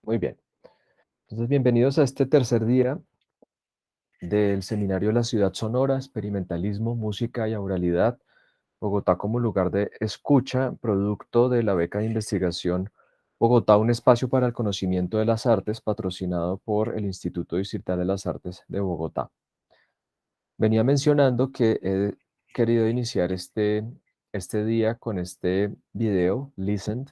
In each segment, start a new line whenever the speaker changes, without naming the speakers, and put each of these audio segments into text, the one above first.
Muy bien. Entonces, bienvenidos a este tercer día del seminario La Ciudad Sonora, Experimentalismo, Música y Auralidad, Bogotá como lugar de escucha, producto de la beca de investigación Bogotá, un espacio para el conocimiento de las artes, patrocinado por el Instituto Distrital de las Artes de Bogotá. Venía mencionando que he querido iniciar este día con este video, Listened,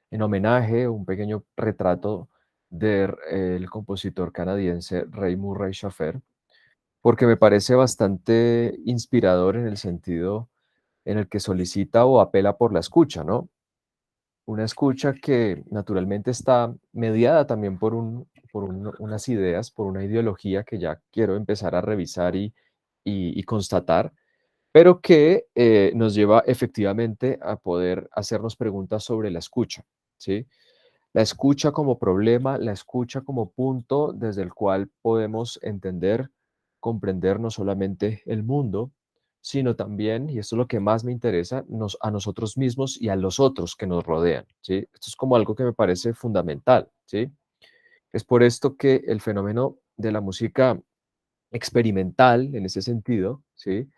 en homenaje, un pequeño retrato del compositor canadiense Ray Murray Schafer, porque me parece bastante inspirador en el sentido en el que solicita o apela por la escucha, ¿no? Una escucha que naturalmente está mediada también por unas ideas, por una ideología que ya quiero empezar a revisar y constatar, pero que nos lleva efectivamente a poder hacernos preguntas sobre la escucha, ¿sí? La escucha como problema, la escucha como punto desde el cual podemos entender, comprender no solamente el mundo, sino también, y esto es lo que más me interesa, a nosotros mismos y a los otros que nos rodean, ¿sí? Esto es como algo que me parece fundamental, ¿sí? Es por esto que el fenómeno de la música experimental, en ese sentido, ¿sí?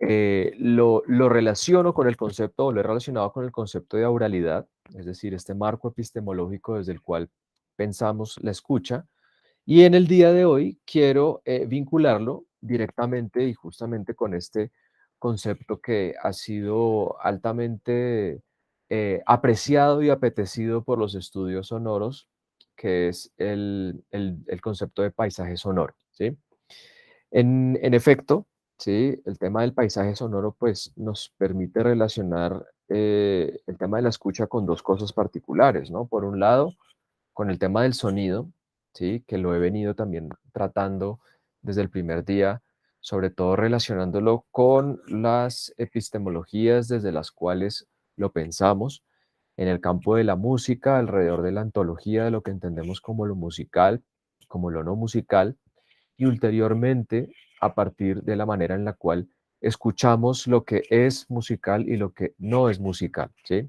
Lo relaciono con el concepto, o lo he relacionado con el concepto de auralidad, es decir, este marco epistemológico desde el cual pensamos la escucha. Y en el día de hoy quiero vincularlo directamente y justamente con este concepto que ha sido altamente apreciado y apetecido por los estudios sonoros, que es el concepto de paisaje sonoro, ¿sí? En efecto, sí, el tema del paisaje sonoro, pues, nos permite relacionar, el tema de la escucha con 2 cosas particulares, ¿no? Por un lado, con el tema del sonido, ¿sí? Que lo he venido también tratando desde el primer día, sobre todo relacionándolo con las epistemologías desde las cuales lo pensamos, en el campo de la música, alrededor de la antología de lo que entendemos como lo musical, como lo no musical, y ulteriormente a partir de la manera en la cual escuchamos lo que es musical y lo que no es musical, ¿sí?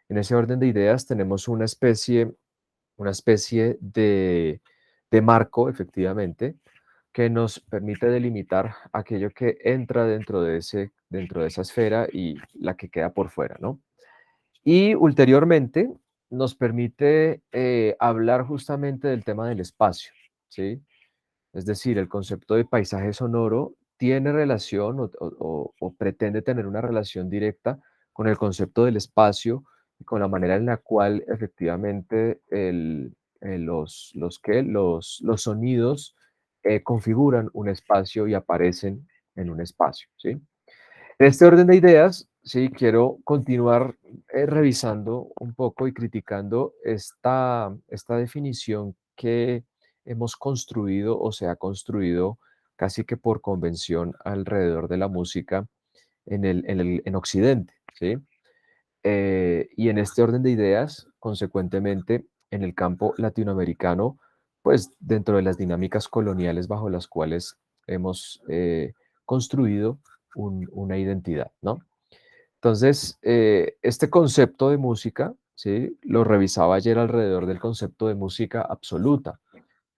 En ese orden de ideas tenemos una especie de marco, efectivamente, que nos permite delimitar aquello que entra dentro de esa esfera y la que queda por fuera, ¿no? Y ulteriormente nos permite hablar justamente del tema del espacio, ¿sí? Es decir, el concepto de paisaje sonoro tiene relación o pretende tener una relación directa con el concepto del espacio y con la manera en la cual efectivamente los sonidos configuran un espacio y aparecen en un espacio, ¿sí? En este orden de ideas, sí, quiero continuar revisando un poco y criticando esta definición que hemos construido o se ha construido casi que por convención alrededor de la música en Occidente, ¿sí? Y en este orden de ideas, consecuentemente, en el campo latinoamericano, pues dentro de las dinámicas coloniales bajo las cuales hemos construido una identidad, ¿no? Entonces, este concepto de música, ¿sí? Lo revisaba ayer alrededor del concepto de música absoluta.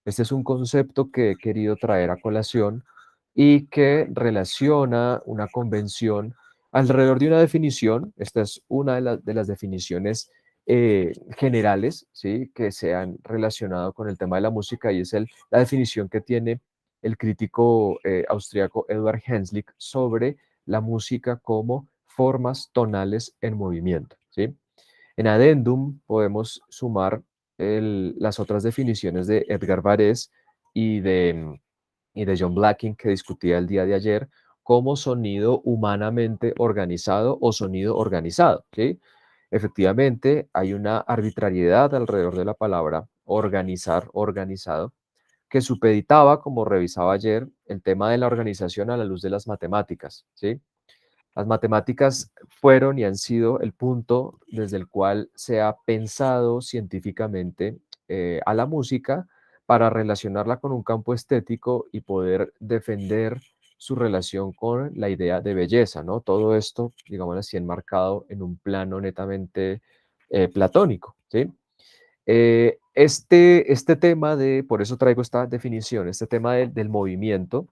Este es un concepto que he querido traer a colación y que relaciona una convención alrededor de una definición. Esta es una de las definiciones generales, ¿sí? Que se han relacionado con el tema de la música y es la definición que tiene el crítico austriaco Eduard Henslick sobre la música como formas tonales en movimiento, ¿sí? En adendum podemos sumar las otras definiciones de Edgar Varese y de John Blacking que discutía el día de ayer como sonido humanamente organizado o sonido organizado, ¿sí? Efectivamente, hay una arbitrariedad alrededor de la palabra organizar, organizado, que supeditaba, como revisaba ayer, el tema de la organización a la luz de las matemáticas, ¿sí? Las matemáticas fueron y han sido el punto desde el cual se ha pensado científicamente a la música para relacionarla con un campo estético y poder defender su relación con la idea de belleza, ¿no? Todo esto, digamos así, enmarcado en un plano netamente platónico, ¿sí? Este tema por eso traigo esta definición, este tema del movimiento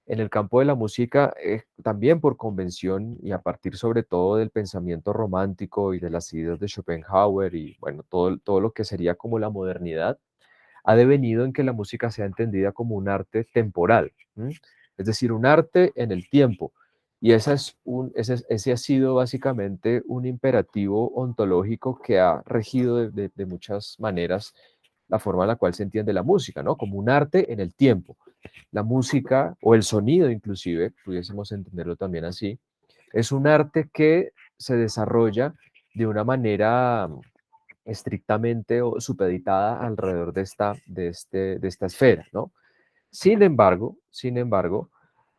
en el campo de la música, también por convención y a partir sobre todo del pensamiento romántico y de las ideas de Schopenhauer y bueno, todo lo que sería como la modernidad, ha devenido en que la música sea entendida como un arte temporal, ¿m? Es decir, un arte en el tiempo. Y ese ha sido básicamente un imperativo ontológico que ha regido de muchas maneras la forma en la cual se entiende la música, ¿no? Como un arte en el tiempo. La música o el sonido inclusive, pudiésemos entenderlo también así, es un arte que se desarrolla de una manera estrictamente o supeditada alrededor de esta esfera, ¿no? Sin embargo,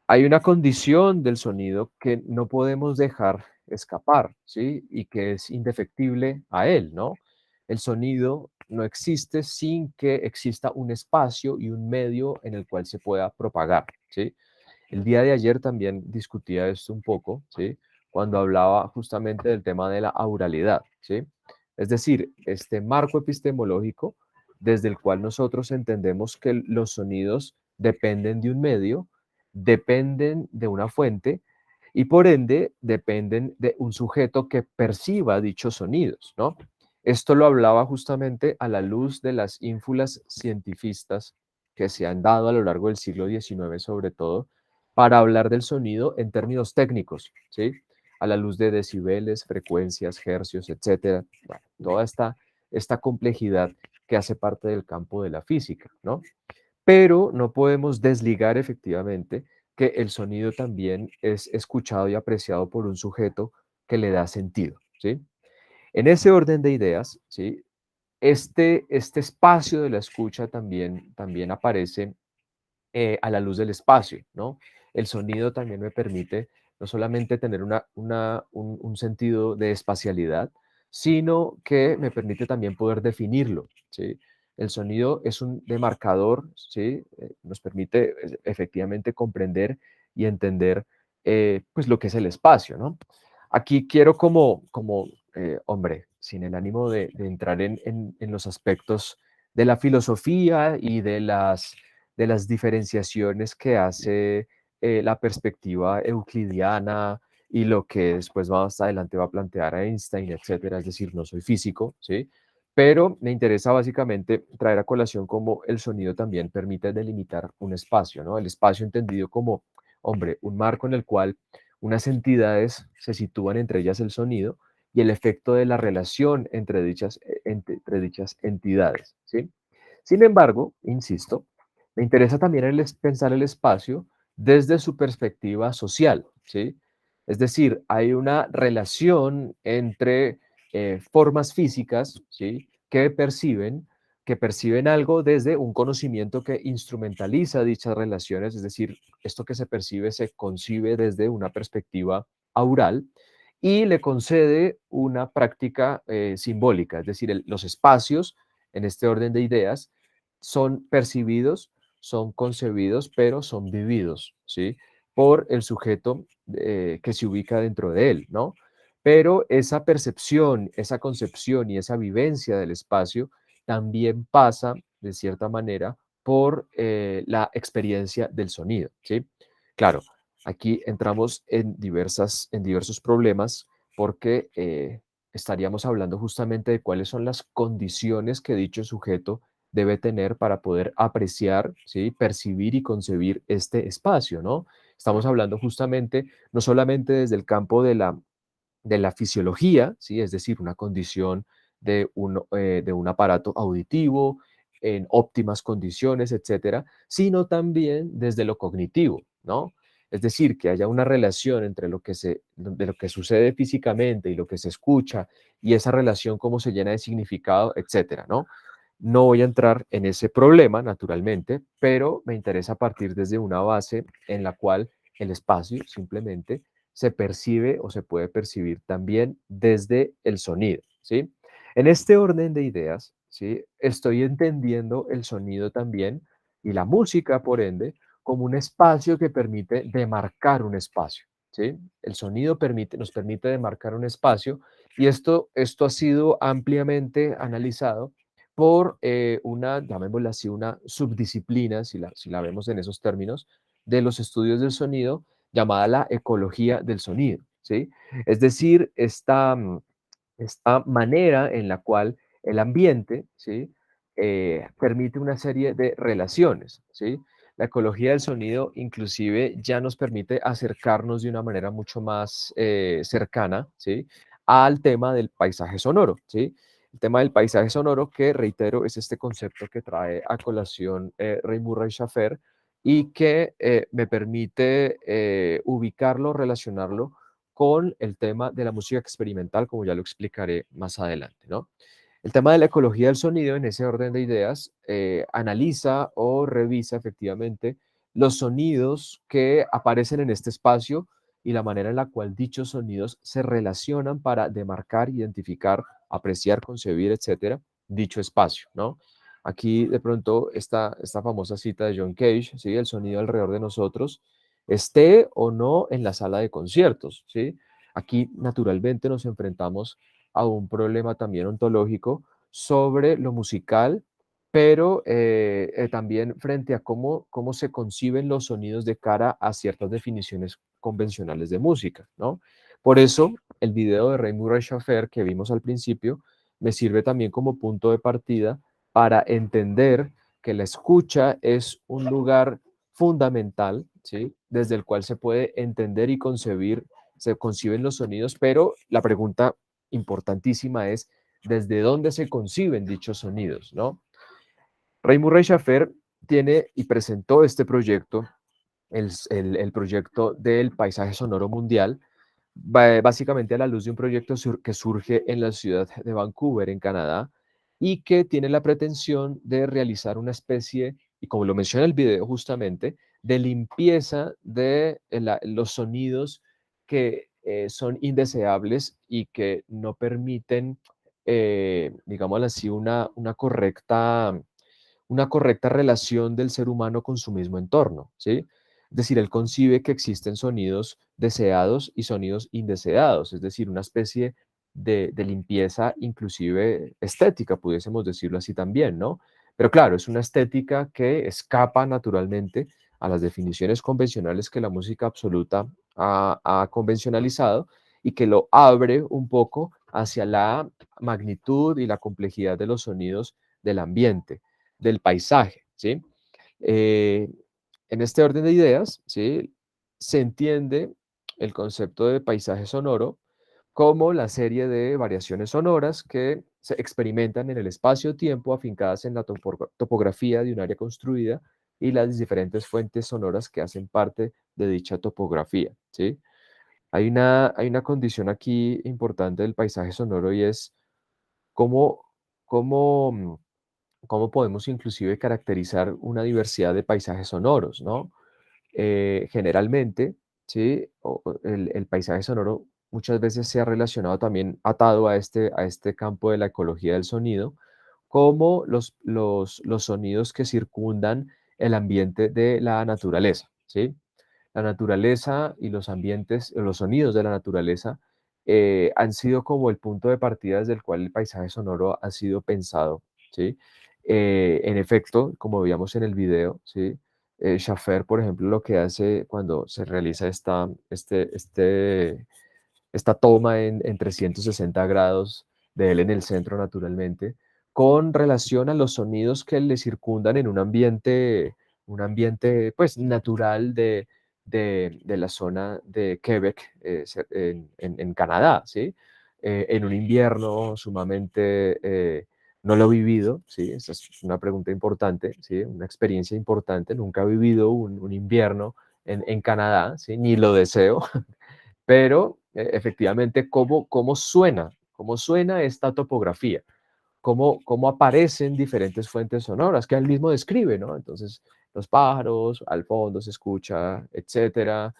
hay una condición del sonido que no podemos dejar escapar, ¿sí? Y que es indefectible a él, ¿no? El sonido no existe sin que exista un espacio y un medio en el cual se pueda propagar, ¿sí? El día de ayer también discutía esto un poco, ¿sí? Cuando hablaba justamente del tema de la auralidad, ¿sí? Es decir, este marco epistemológico desde el cual nosotros entendemos que los sonidos dependen de un medio, dependen de una fuente y por ende dependen de un sujeto que perciba dichos sonidos, ¿no? Esto lo hablaba justamente a la luz de las ínfulas cientifistas que se han dado a lo largo del siglo XIX, sobre todo, para hablar del sonido en términos técnicos, ¿sí? A la luz de decibeles, frecuencias, hercios, etcétera. Bueno, toda esta complejidad que hace parte del campo de la física, ¿no? Pero no podemos desligar efectivamente que el sonido también es escuchado y apreciado por un sujeto que le da sentido, ¿sí? En ese orden de ideas, ¿sí? Este espacio de la escucha también aparece a la luz del espacio, ¿no? El sonido también me permite no solamente tener un sentido de espacialidad, sino que me permite también poder definirlo, ¿sí? El sonido es un demarcador, ¿sí? Nos permite efectivamente comprender y entender pues lo que es el espacio, ¿no? Aquí quiero hombre, sin el ánimo de entrar en los aspectos de la filosofía y de las diferenciaciones que hace la perspectiva euclidiana y lo que después más adelante va a plantear Einstein, etcétera. Es decir, no soy físico, ¿sí? Pero me interesa básicamente traer a colación cómo el sonido también permite delimitar un espacio, ¿no? El espacio entendido como, hombre, un marco en el cual unas entidades se sitúan, entre ellas el sonido, y el efecto de la relación entre dichas entidades, ¿sí? Sin embargo, insisto, me interesa también pensar el espacio desde su perspectiva social, ¿sí? Es decir, hay una relación entre formas físicas, ¿sí? Que perciben algo desde un conocimiento que instrumentaliza dichas relaciones, es decir, esto que se percibe se concibe desde una perspectiva aural y le concede una práctica simbólica, es decir, los espacios en este orden de ideas son percibidos, son concebidos, pero son vividos, ¿sí? Por el sujeto que se ubica dentro de él, ¿no? Pero esa percepción, esa concepción y esa vivencia del espacio también pasa, de cierta manera, por la experiencia del sonido, ¿sí? Claro, aquí entramos en diversos problemas porque estaríamos hablando justamente de cuáles son las condiciones que dicho sujeto debe tener para poder apreciar, ¿sí? Percibir y concebir este espacio, ¿no? Estamos hablando justamente no solamente desde el campo de la fisiología, ¿sí? Es decir, una condición de un aparato auditivo en óptimas condiciones, etcétera, sino también desde lo cognitivo, ¿no? Es decir, que haya una relación entre de lo que sucede físicamente y lo que se escucha y esa relación cómo se llena de significado, etcétera, ¿no? No voy a entrar en ese problema, naturalmente, pero me interesa partir desde una base en la cual el espacio simplemente se percibe o se puede percibir también desde el sonido, ¿sí? En este orden de ideas, ¿sí? Estoy entendiendo el sonido también y la música, por ende, como un espacio que permite demarcar un espacio, ¿sí? El sonido nos permite demarcar un espacio y esto ha sido ampliamente analizado por una, llamémosla así, una subdisciplina, si la vemos en esos términos, de los estudios del sonido, llamada la ecología del sonido, ¿sí? Es decir, esta manera en la cual el ambiente, ¿sí? Permite una serie de relaciones, ¿sí? La ecología del sonido inclusive ya nos permite acercarnos de una manera mucho más cercana, ¿sí? Al tema del paisaje sonoro, ¿sí? El tema del paisaje sonoro, que reitero, es este concepto que trae a colación Ray Murray Schafer y que me permite ubicarlo, relacionarlo con el tema de la música experimental, como ya lo explicaré más adelante, ¿no? El tema de la ecología del sonido, en ese orden de ideas, analiza o revisa efectivamente los sonidos que aparecen en este espacio y la manera en la cual dichos sonidos se relacionan para demarcar, identificar, apreciar, concebir, etcétera, dicho espacio, ¿no? Aquí de pronto esta famosa cita de John Cage, ¿sí? El sonido alrededor de nosotros, esté o no en la sala de conciertos, ¿sí? Aquí naturalmente nos enfrentamos a un problema también ontológico sobre lo musical, pero también frente a cómo se conciben los sonidos de cara a ciertas definiciones convencionales de música, ¿no? Por eso, el video de Ray Murray Schafer que vimos al principio me sirve también como punto de partida para entender que la escucha es un lugar fundamental, ¿sí? Desde el cual se puede entender y concebir, se conciben los sonidos, pero la pregunta importantísima es, ¿desde dónde se conciben dichos sonidos, no? Ray Murray Schafer tiene y presentó este proyecto, el proyecto del paisaje sonoro mundial, básicamente a la luz de un proyecto que surge en la ciudad de Vancouver, en Canadá, y que tiene la pretensión de realizar una especie, y como lo menciona el video justamente, de limpieza de los sonidos que son indeseables y que no permiten, digámoslo así, una correcta relación del ser humano con su mismo entorno, ¿sí? Es decir, él concibe que existen sonidos deseados y sonidos indeseados, es decir, una especie de limpieza inclusive estética, pudiésemos decirlo así también, ¿no? Pero claro, es una estética que escapa naturalmente a las definiciones convencionales que la música absoluta ha convencionalizado y que lo abre un poco hacia la magnitud y la complejidad de los sonidos del ambiente, del paisaje, ¿sí? Eh, en este orden de ideas, ¿sí? Se entiende el concepto de paisaje sonoro como la serie de variaciones sonoras que se experimentan en el espacio-tiempo afincadas en la topografía de un área construida y las diferentes fuentes sonoras que hacen parte de dicha topografía, ¿sí? Hay una condición aquí importante del paisaje sonoro y es cómo, cómo, mm, cómo podemos inclusive caracterizar una diversidad de paisajes sonoros, ¿no? Generalmente, ¿sí? El paisaje sonoro muchas veces se ha relacionado también atado a este campo de la ecología del sonido, como los sonidos que circundan el ambiente de la naturaleza, ¿sí? La naturaleza y los ambientes, los sonidos de la naturaleza han sido como el punto de partida desde el cual el paisaje sonoro ha sido pensado, ¿sí? En efecto, como veíamos en el video, ¿sí? Schaffer, por ejemplo, lo que hace cuando se realiza esta toma en 360 grados de él en el centro, naturalmente, con relación a los sonidos que le circundan en un ambiente pues, natural de la zona de Quebec, en Canadá, ¿sí? En un invierno sumamente, no lo he vivido, ¿sí? Esa es una pregunta importante, ¿sí? Una experiencia importante, nunca he vivido un invierno en Canadá, ¿sí? Ni lo deseo, pero efectivamente, cómo suena esta topografía, cómo aparecen diferentes fuentes sonoras que él mismo describe, ¿no? Entonces, los pájaros, al fondo se escucha, etcétera.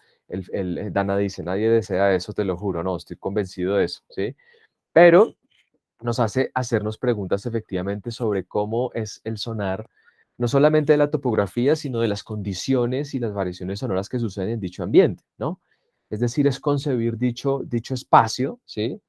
Dana dice, nadie desea eso, te lo juro, no, estoy convencido de eso, ¿sí? Pero nos hace hacernos preguntas efectivamente sobre cómo es el sonar, no solamente de la topografía, sino de las condiciones y las variaciones sonoras que suceden en dicho ambiente, ¿no? Es decir, es concebir dicho espacio, ¿sí?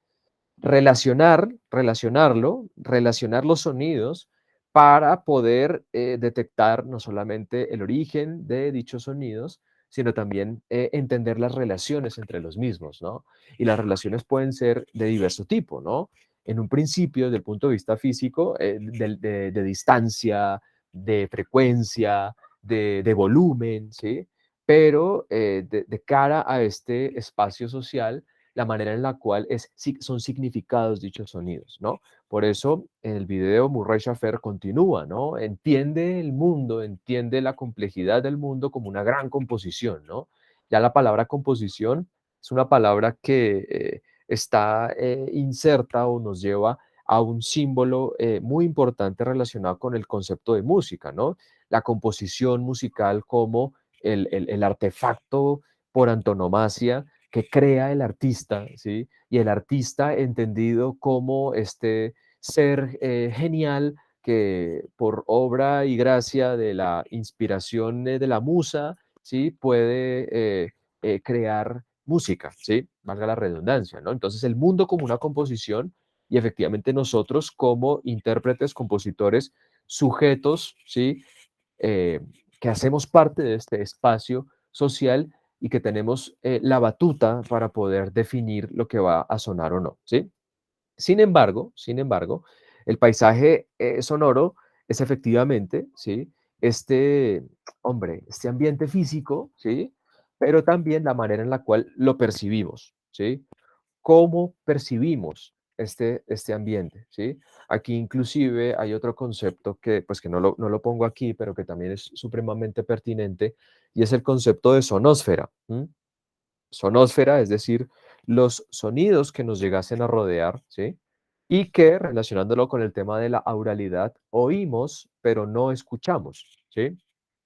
Relacionar los sonidos para poder detectar no solamente el origen de dichos sonidos, sino también entender las relaciones entre los mismos, ¿no? Y las relaciones pueden ser de diverso tipo, ¿no? En un principio, desde el punto de vista físico, de distancia, de frecuencia, de volumen, ¿sí? Pero de cara a este espacio social, la manera en la cual son significados dichos sonidos, ¿no? Por eso, en el video Murray Schafer continúa, ¿no? Entiende el mundo, entiende la complejidad del mundo como una gran composición, ¿no? Ya la palabra composición es una palabra que está inserta o nos lleva a un símbolo muy importante relacionado con el concepto de música, ¿no? La composición musical como el artefacto por antonomasia que crea el artista, ¿sí? Y el artista entendido como este ser genial que por obra y gracia de la inspiración de la musa, ¿sí? Puede crear música, ¿sí? Valga la redundancia, ¿no? Entonces el mundo como una composición y efectivamente nosotros como intérpretes, compositores, sujetos, ¿sí? Eh, que hacemos parte de este espacio social y que tenemos la batuta para poder definir lo que va a sonar o no, ¿sí? Sin embargo, el paisaje, sonoro es efectivamente, ¿sí? Este, hombre, este ambiente físico, ¿sí? Pero también la manera en la cual lo percibimos, ¿sí? Cómo percibimos este ambiente, ¿sí? Aquí inclusive hay otro concepto que, pues, que no lo pongo aquí, pero que también es supremamente pertinente, y es el concepto de sonósfera, ¿m? Sonósfera, es decir, los sonidos que nos llegasen a rodear, ¿sí? Y que, relacionándolo con el tema de la auralidad, oímos, pero no escuchamos, ¿sí?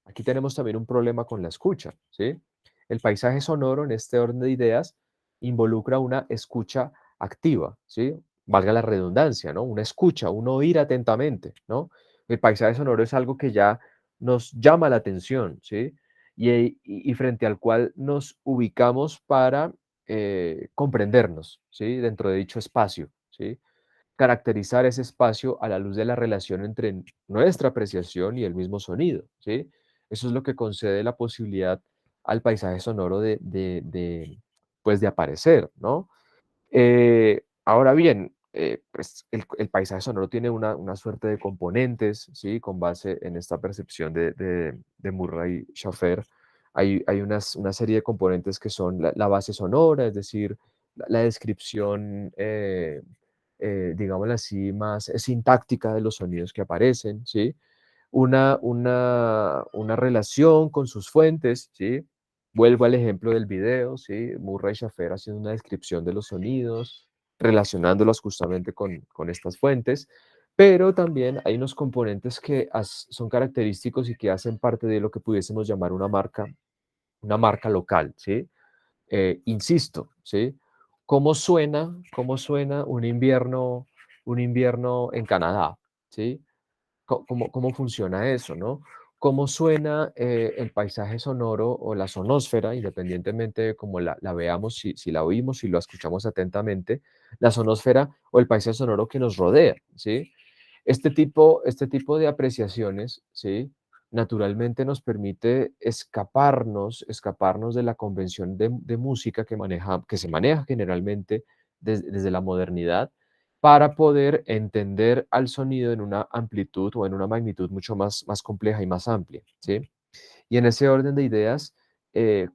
Aquí tenemos también un problema con la escucha, ¿sí? El paisaje sonoro, en este orden de ideas, involucra una escucha activa, ¿sí? Valga la redundancia, ¿no? Una escucha, un oír atentamente, ¿no? El paisaje sonoro es algo que ya nos llama la atención, ¿sí? Y frente al cual nos ubicamos para comprendernos, ¿sí? Dentro de dicho espacio, ¿sí? Caracterizar ese espacio a la luz de la relación entre nuestra apreciación y el mismo sonido, ¿sí? Eso es lo que concede la posibilidad al paisaje sonoro pues, de aparecer, ¿no? Ahora bien, pues el paisaje sonoro tiene una suerte de componentes, ¿sí? Con base en esta percepción de Murray Schafer. Hay una serie de componentes que son la base sonora, es decir, la descripción, digámoslo así, más sintáctica de los sonidos que aparecen, ¿sí? Una relación con sus fuentes, ¿sí? Vuelvo al ejemplo del video, ¿sí? Murray Schafer haciendo una descripción de los sonidos, relacionándolos justamente con estas fuentes, pero también hay unos componentes que son característicos y que hacen parte de lo que pudiésemos llamar una marca local, ¿sí? Insisto, ¿sí? ¿Cómo suena un invierno en Canadá, ¿sí? ¿Cómo funciona eso, no? ¿Cómo suena el paisaje sonoro o la sonósfera, independientemente de cómo la veamos, si la oímos, si lo escuchamos atentamente, la sonósfera o el paisaje sonoro que nos rodea, ¿sí? Este tipo de apreciaciones, ¿sí? Naturalmente nos permite escaparnos de la convención de música que se maneja generalmente desde la modernidad para poder entender al sonido en una amplitud o en una magnitud mucho más compleja y más amplia, ¿sí? Y en ese orden de ideas,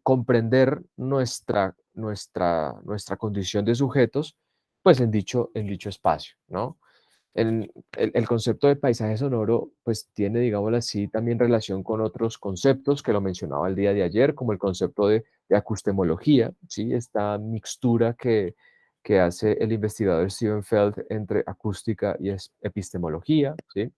comprender nuestra condición de sujetos, pues en dicho espacio, ¿no? El concepto de paisaje sonoro, pues tiene, digámoslo así, también relación con otros conceptos que lo mencionaba el día de ayer, como el concepto de acustemología, ¿sí? Esta mixtura que hace el investigador Steven Feld entre acústica y epistemología, ¿sí?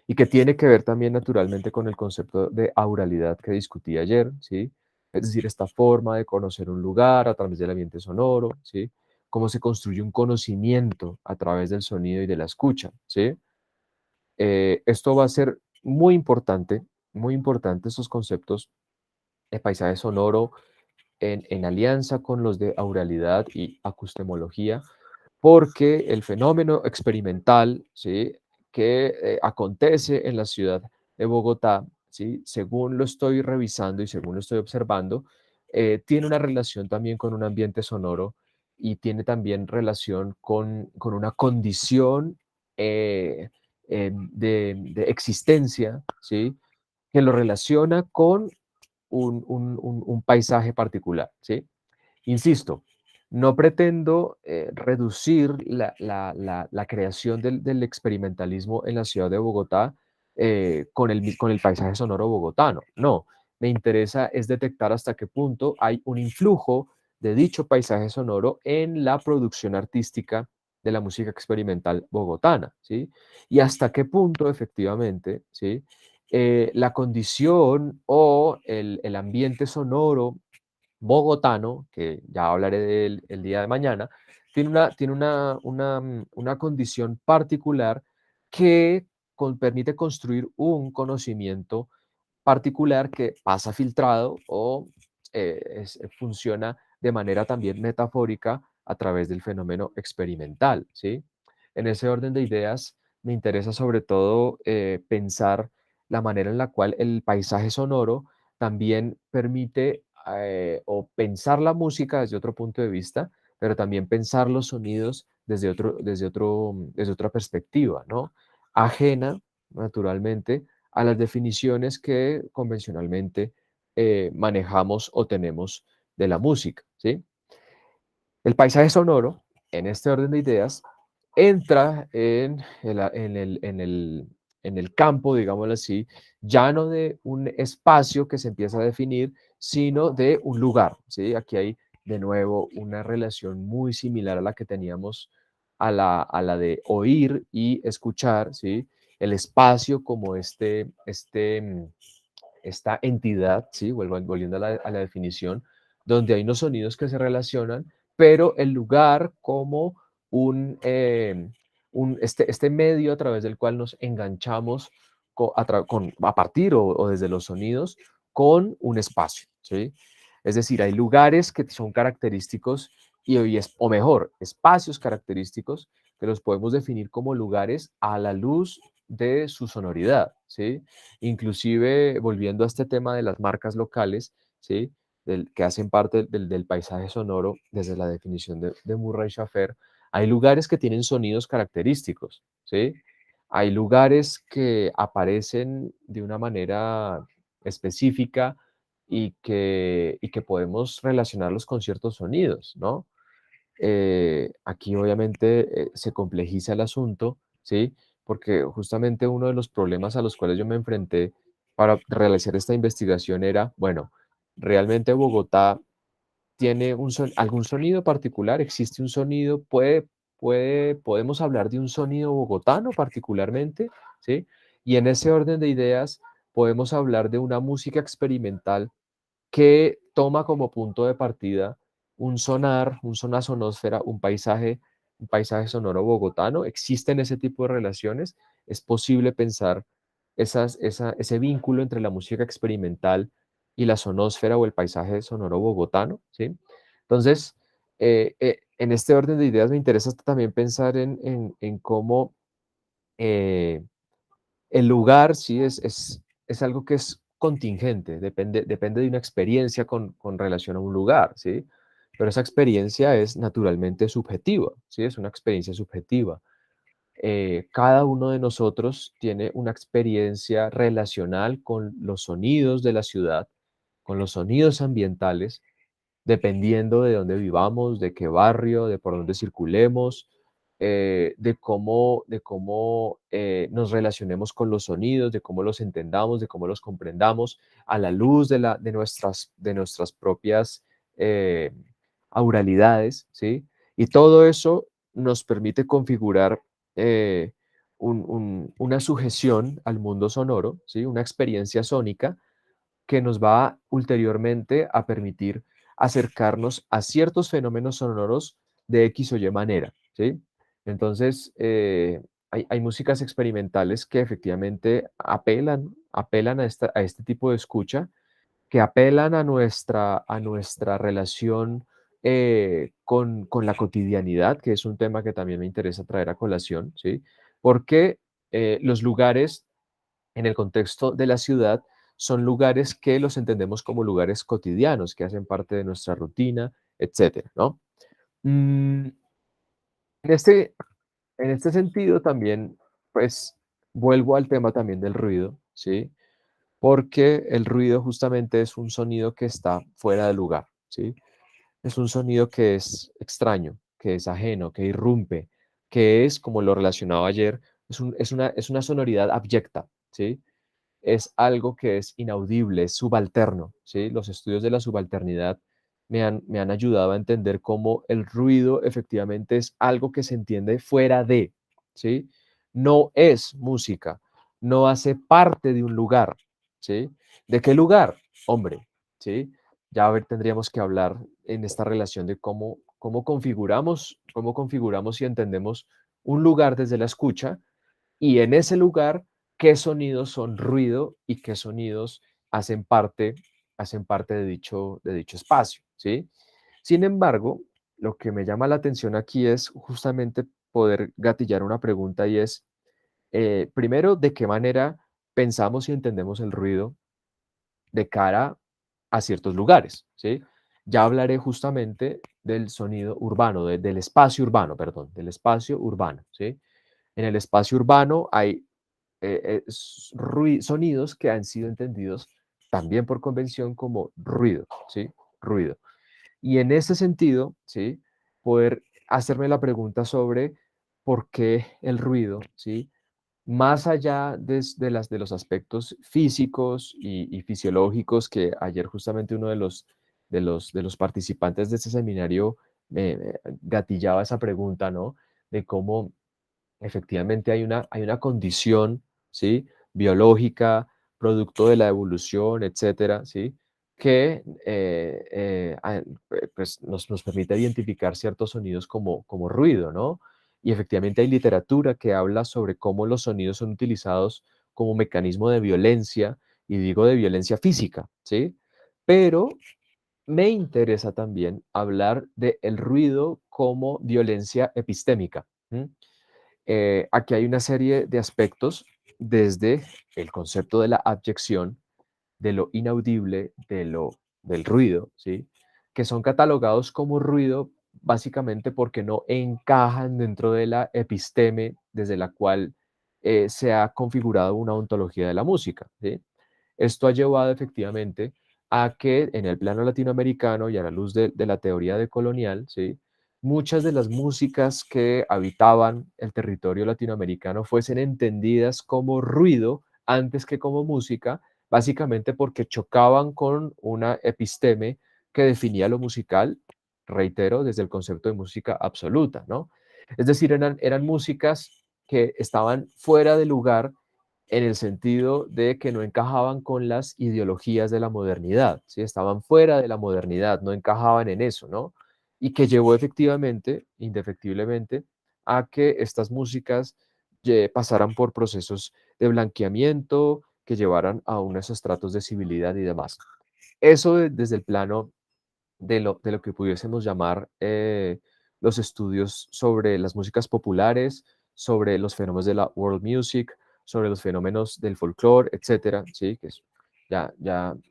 Y que tiene que ver también naturalmente con el concepto de auralidad que discutí ayer, ¿sí? Es decir, esta forma de conocer un lugar a través del ambiente sonoro, ¿sí? Cómo se construye un conocimiento a través del sonido y de la escucha, ¿sí? Esto va a ser muy importante estos conceptos de paisaje sonoro en alianza con los de auralidad y acustemología, porque el fenómeno experimental, ¿sí? que acontece en la ciudad de Bogotá, ¿sí? Según lo estoy revisando y según lo estoy observando, tiene una relación también con un ambiente sonoro y tiene también relación con una condición de existencia, ¿sí? Que lo relaciona con un paisaje particular, ¿sí? Insisto, no pretendo reducir la creación del experimentalismo en la ciudad de Bogotá con el paisaje sonoro bogotano. No, me interesa es detectar hasta qué punto hay un influjo de dicho paisaje sonoro en la producción artística de la música experimental bogotana, ¿sí? Y hasta qué punto efectivamente, ¿sí? La condición o el ambiente sonoro bogotano, que ya hablaré de él el día de mañana, tiene una condición particular que permite construir un conocimiento particular que pasa filtrado o funciona de manera también metafórica a través del fenómeno experimental, ¿sí? En ese orden de ideas, me interesa sobre todo pensar la manera en la cual el paisaje sonoro también permite o pensar la música desde otro punto de vista, pero también pensar los sonidos desde otra perspectiva, ¿no? Ajena, naturalmente, a las definiciones que convencionalmente manejamos o tenemos de la música, ¿sí? El paisaje sonoro, en este orden de ideas, entra en el campo, digámoslo así, ya no de un espacio que se empieza a definir, sino de un lugar, ¿sí? Aquí hay de nuevo una relación muy similar a la que teníamos a la de oír y escuchar, ¿sí? El espacio como esta entidad, ¿sí? Volviendo a la definición, donde hay unos sonidos que se relacionan, pero el lugar como este medio a través del cual nos enganchamos a partir o desde los sonidos con un espacio, ¿sí? Es decir, hay lugares que son característicos o mejor, espacios característicos que los podemos definir como lugares a la luz de su sonoridad, ¿sí? Inclusive, volviendo a este tema de las marcas locales, ¿sí? Que hacen parte del paisaje sonoro desde la definición de Murray Schafer, hay lugares que tienen sonidos característicos, ¿sí? Hay lugares que aparecen de una manera específica y que podemos relacionarlos con ciertos sonidos, ¿no? Aquí obviamente se complejiza el asunto, ¿sí? Porque justamente uno de los problemas a los cuales yo me enfrenté para realizar esta investigación era, bueno, ¿realmente Bogotá tiene algún sonido particular? ¿Existe un sonido? ¿Podemos hablar de un sonido bogotano particularmente? ¿Sí? Y en ese orden de ideas, podemos hablar de una música experimental que toma como punto de partida un sonar, una sonósfera, un paisaje sonoro bogotano. ¿Existen ese tipo de relaciones? ¿Es posible pensar ese vínculo entre la música experimental y la sonósfera o el paisaje sonoro bogotano? ¿Sí? Entonces, en este orden de ideas me interesa también pensar en cómo eh, el lugar sí es algo que es contingente, depende de una experiencia con relación a un lugar, ¿sí? Pero esa experiencia es naturalmente subjetiva, ¿sí? Es una experiencia subjetiva. Cada uno de nosotros tiene una experiencia relacional con los sonidos de la ciudad, con los sonidos ambientales, dependiendo de dónde vivamos, de qué barrio, de por dónde circulemos, de cómo nos relacionemos con los sonidos, de cómo los entendamos, de cómo los comprendamos a la luz de nuestras propias eh, auralidades, ¿sí? Y todo eso nos permite configurar una sujeción al mundo sonoro, ¿sí? Una experiencia sónica que nos va ulteriormente a permitir acercarnos a ciertos fenómenos sonoros de X o Y manera, ¿sí? Entonces, hay músicas experimentales que efectivamente apelan a este tipo de escucha, que apelan a nuestra relación con la cotidianidad, que es un tema que también me interesa traer a colación, ¿sí? ¿Por qué? los lugares en el contexto de la ciudad son lugares que los entendemos como lugares cotidianos, que hacen parte de nuestra rutina, etcétera, ¿no? Mm, en este, en este sentido también, pues, vuelvo al tema también del ruido, ¿sí? Porque el ruido justamente es un sonido que está fuera de lugar, ¿sí? Es un sonido que es extraño, que es ajeno, que irrumpe, que es, como lo relacionaba ayer, es una sonoridad abyecta, ¿sí? Es algo que es inaudible, es subalterno, ¿sí? Los estudios de la subalternidad me han ayudado a entender cómo el ruido efectivamente es algo que se entiende fuera de, ¿sí? No es música, no hace parte de un lugar, ¿sí? ¿De qué lugar? Hombre, ¿sí? Ya a ver, tendríamos que hablar en esta relación de cómo configuramos y entendemos un lugar desde la escucha y en ese lugar, qué sonidos son ruido y qué sonidos hacen parte de dicho espacio, ¿sí? Sin embargo, lo que me llama la atención aquí es justamente poder gatillar una pregunta y es, primero, ¿de qué manera pensamos y entendemos el ruido de cara a ciertos lugares, ¿sí? Ya hablaré justamente del sonido urbano, del espacio urbano, perdón, del espacio urbano, ¿sí? En el espacio urbano hay sonidos que han sido entendidos también por convención como ruido, ¿sí? Ruido. Y en ese sentido, ¿sí? Poder hacerme la pregunta sobre por qué el ruido, ¿sí? Más allá de los aspectos físicos y fisiológicos que ayer justamente uno de los participantes de este seminario me gatillaba esa pregunta, ¿no? De cómo efectivamente hay una condición, ¿sí? Biológica, producto de la evolución, etcétera, ¿sí? Que pues nos permite identificar ciertos sonidos como ruido, ¿no? Y efectivamente hay literatura que habla sobre cómo los sonidos son utilizados como mecanismo de violencia, y digo de violencia física, ¿sí? Pero me interesa también hablar del ruido como violencia epistémica. ¿M? Aquí hay una serie de aspectos desde el concepto de la abyección, de lo inaudible, del ruido, ¿sí? Que son catalogados como ruido básicamente porque no encajan dentro de la episteme desde la cual se ha configurado una ontología de la música, ¿sí? Esto ha llevado efectivamente a que en el plano latinoamericano y a la luz de la teoría decolonial, ¿sí? Muchas de las músicas que habitaban el territorio latinoamericano fuesen entendidas como ruido antes que como música, básicamente porque chocaban con una episteme que definía lo musical, reitero, desde el concepto de música absoluta, ¿no? Es decir, eran músicas que estaban fuera de lugar en el sentido de que no encajaban con las ideologías de la modernidad, ¿sí? Estaban fuera de la modernidad, no encajaban en eso, ¿no? Y que llevó efectivamente, indefectiblemente, a que estas músicas pasaran por procesos de blanqueamiento, que llevaran a unos estratos de civilidad y demás. Eso desde el plano de lo que pudiésemos llamar los estudios sobre las músicas populares, sobre los fenómenos de la world music, sobre los fenómenos del folclore, etcétera, ¿sí? Que ya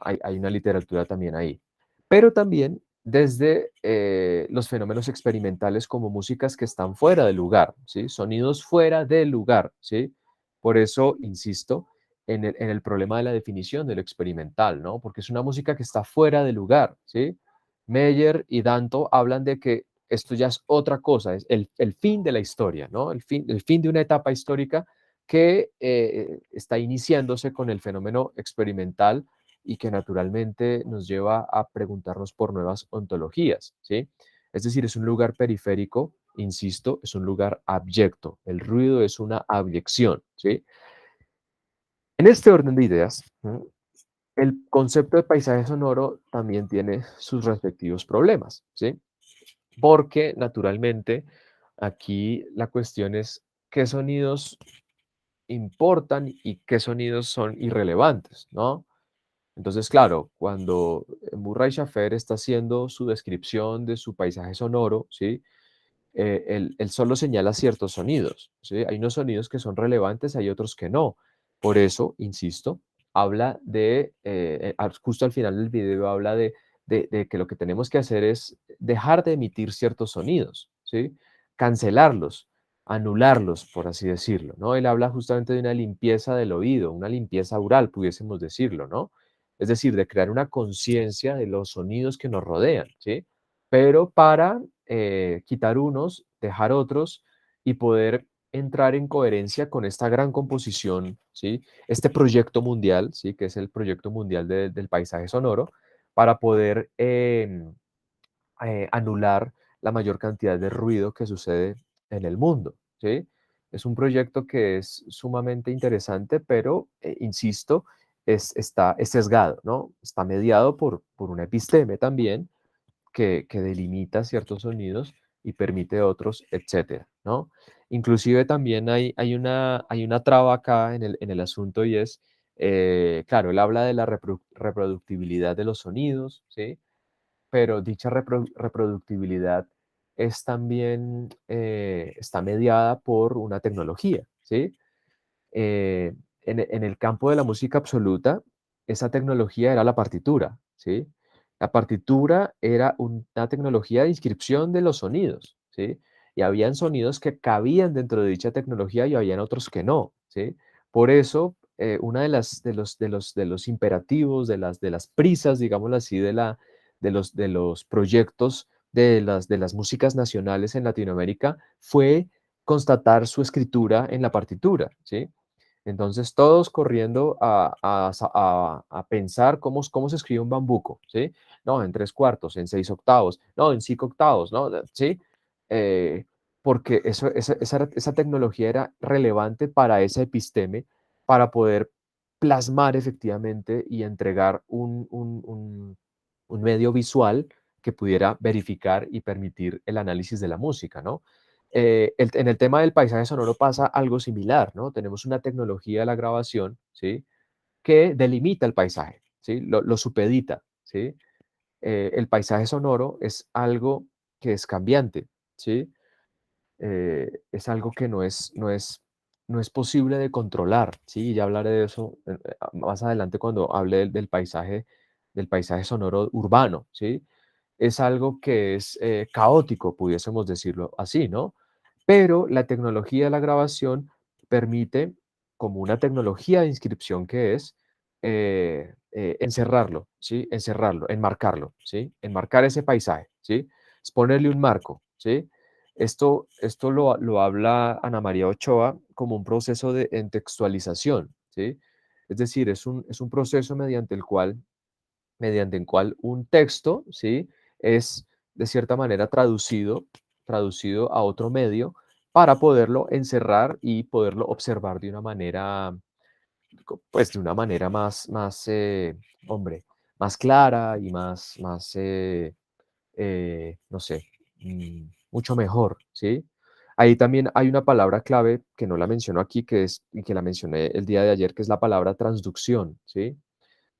hay una literatura también ahí. Pero también desde los fenómenos experimentales como músicas que están fuera del lugar, ¿sí? Sonidos fuera del lugar, ¿sí? Por eso, insisto, en el problema de la definición de lo experimental, ¿no? Porque es una música que está fuera del lugar, ¿sí? Meyer y Danto hablan de que esto ya es otra cosa, es el fin de la historia, ¿no? El fin de una etapa histórica que está iniciándose con el fenómeno experimental y que naturalmente nos lleva a preguntarnos por nuevas ontologías, ¿sí? Es decir, es un lugar periférico, insisto, es un lugar abyecto. El ruido es una abyección, ¿sí? En este orden de ideas, ¿no? El concepto de paisaje sonoro también tiene sus respectivos problemas, ¿sí? Porque naturalmente aquí la cuestión es qué sonidos importan y qué sonidos son irrelevantes, ¿no? Entonces, claro, cuando Murray Schafer está haciendo su descripción de su paisaje sonoro, ¿sí? él solo señala ciertos sonidos, ¿sí? Hay unos sonidos que son relevantes, hay otros que no. Por eso, insisto, habla de, justo al final del video habla de que lo que tenemos que hacer es dejar de emitir ciertos sonidos, ¿sí? Cancelarlos, anularlos, por así decirlo, ¿no? Él habla justamente de una limpieza del oído, una limpieza aural, pudiésemos decirlo, ¿no? Es decir, de crear una conciencia de los sonidos que nos rodean, ¿sí? Pero para quitar unos, dejar otros y poder entrar en coherencia con esta gran composición, ¿sí? Este proyecto mundial, ¿sí? Que es el proyecto mundial del paisaje sonoro, para poder anular la mayor cantidad de ruido que sucede en el mundo, ¿sí? Es un proyecto que es sumamente interesante, pero, insisto, es sesgado, ¿no? Está mediado por una episteme también, que delimita ciertos sonidos y permite otros, etcétera, ¿no? Inclusive también hay una traba acá en el asunto y es, claro, él habla de la reproductibilidad de los sonidos, ¿sí? Pero dicha reproductibilidad es también, está mediada por una tecnología, ¿sí? En el campo de la música absoluta, esa tecnología era la partitura, ¿sí? La partitura era una tecnología de inscripción de los sonidos, ¿sí? Y habían sonidos que cabían dentro de dicha tecnología y habían otros que no, ¿sí? Por eso, una de los imperativos, de las prisas, digámoslo así, de los proyectos de las músicas nacionales en Latinoamérica fue constatar su escritura en la partitura, ¿sí? Entonces, todos corriendo a pensar cómo se escribe un bambuco, ¿sí? No, en tres cuartos, en seis octavos, no, en cinco octavos, ¿no? ¿Sí? Eh, Porque esa tecnología era relevante para esa episteme, para poder plasmar efectivamente y entregar un medio visual que pudiera verificar y permitir el análisis de la música, ¿no? En el tema del paisaje sonoro pasa algo similar, ¿no? Tenemos una tecnología de la grabación, ¿sí? Que delimita el paisaje, ¿sí? Lo supedita, ¿sí? El paisaje sonoro es algo que es cambiante, ¿sí? Es algo que no es posible de controlar, ¿sí? Y ya hablaré de eso más adelante cuando hable del paisaje sonoro urbano, ¿sí? Es algo que es caótico, pudiésemos decirlo así, ¿no? Pero la tecnología de la grabación permite, como una tecnología de inscripción que es, encerrarlo, ¿sí? Encerrarlo, enmarcarlo, ¿sí? Enmarcar ese paisaje, ¿sí? Es ponerle un marco, ¿sí? Esto lo habla Ana María Ochoa como un proceso de entextualización, ¿sí? Es decir, es un proceso mediante el cual un texto, ¿sí? Es de cierta manera traducido a otro medio para poderlo encerrar y poderlo observar de una manera, pues de una manera hombre, más clara y no sé, mucho mejor, ¿sí? Ahí también hay una palabra clave que no la menciono aquí, y que la mencioné el día de ayer, que es la palabra transducción, ¿sí?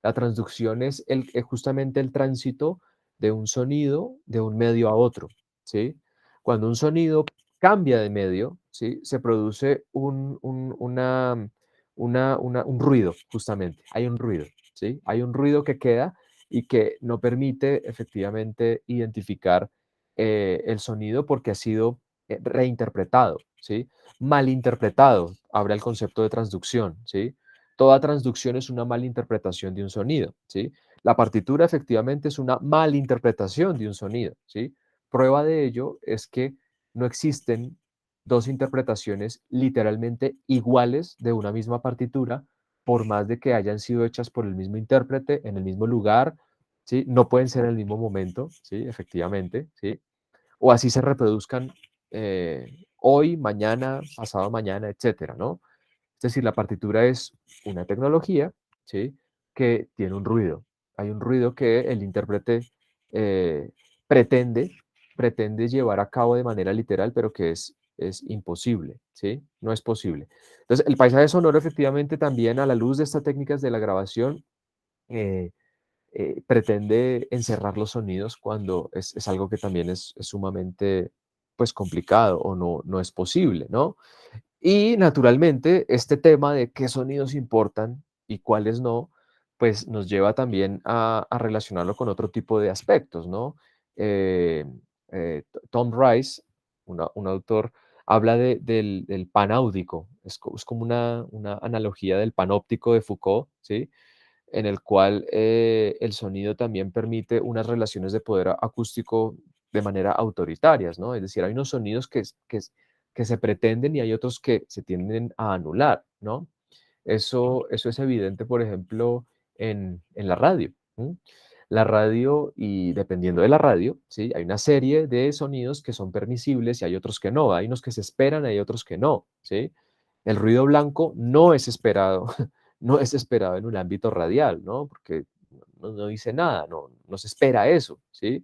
La transducción es justamente el tránsito de un sonido de un medio a otro, ¿sí? Cuando un sonido cambia de medio, ¿sí? Se produce un ruido, justamente. Hay un ruido, ¿sí? Hay un ruido que queda y que no permite efectivamente identificar el sonido porque ha sido reinterpretado, ¿sí? Malinterpretado, abre el concepto de transducción, ¿sí? Toda transducción es una malinterpretación de un sonido, ¿sí? La partitura efectivamente es una malinterpretación de un sonido, ¿sí? Prueba de ello es que no existen dos interpretaciones literalmente iguales de una misma partitura, por más de que hayan sido hechas por el mismo intérprete en el mismo lugar, ¿sí? No pueden ser en el mismo momento, ¿sí? Efectivamente, ¿sí? O así se reproduzcan hoy, mañana, pasado mañana, etcétera, ¿no? Es decir, la partitura es una tecnología, ¿sí? Que tiene un ruido. Hay un ruido que el intérprete eh, pretende, pretende llevar a cabo de manera literal, pero que es imposible, ¿sí? No es posible. Entonces, el paisaje sonoro efectivamente también a la luz de estas técnicas de la grabación eh, pretende encerrar los sonidos cuando es algo que también es sumamente pues complicado o no es posible, ¿no? Y naturalmente, este tema de qué sonidos importan y cuáles no, pues nos lleva también a relacionarlo con otro tipo de aspectos, ¿no? Eh, Tom Rice, un autor, habla del panáudico, es como una analogía del panóptico de Foucault, ¿sí? En el cual el sonido también permite unas relaciones de poder acústico de manera autoritarias, ¿no? Es decir, hay unos sonidos que se pretenden y hay otros que se tienden a anular, ¿no? Eso es evidente, por ejemplo, en la radio. ¿M? La radio, y dependiendo de la radio, ¿sí? Hay una serie de sonidos que son permisibles y hay otros que no. Hay unos que se esperan, hay otros que no, ¿sí? El ruido blanco no es esperado, no es esperado en un ámbito radial, ¿no? Porque no dice nada, no se espera eso, ¿sí?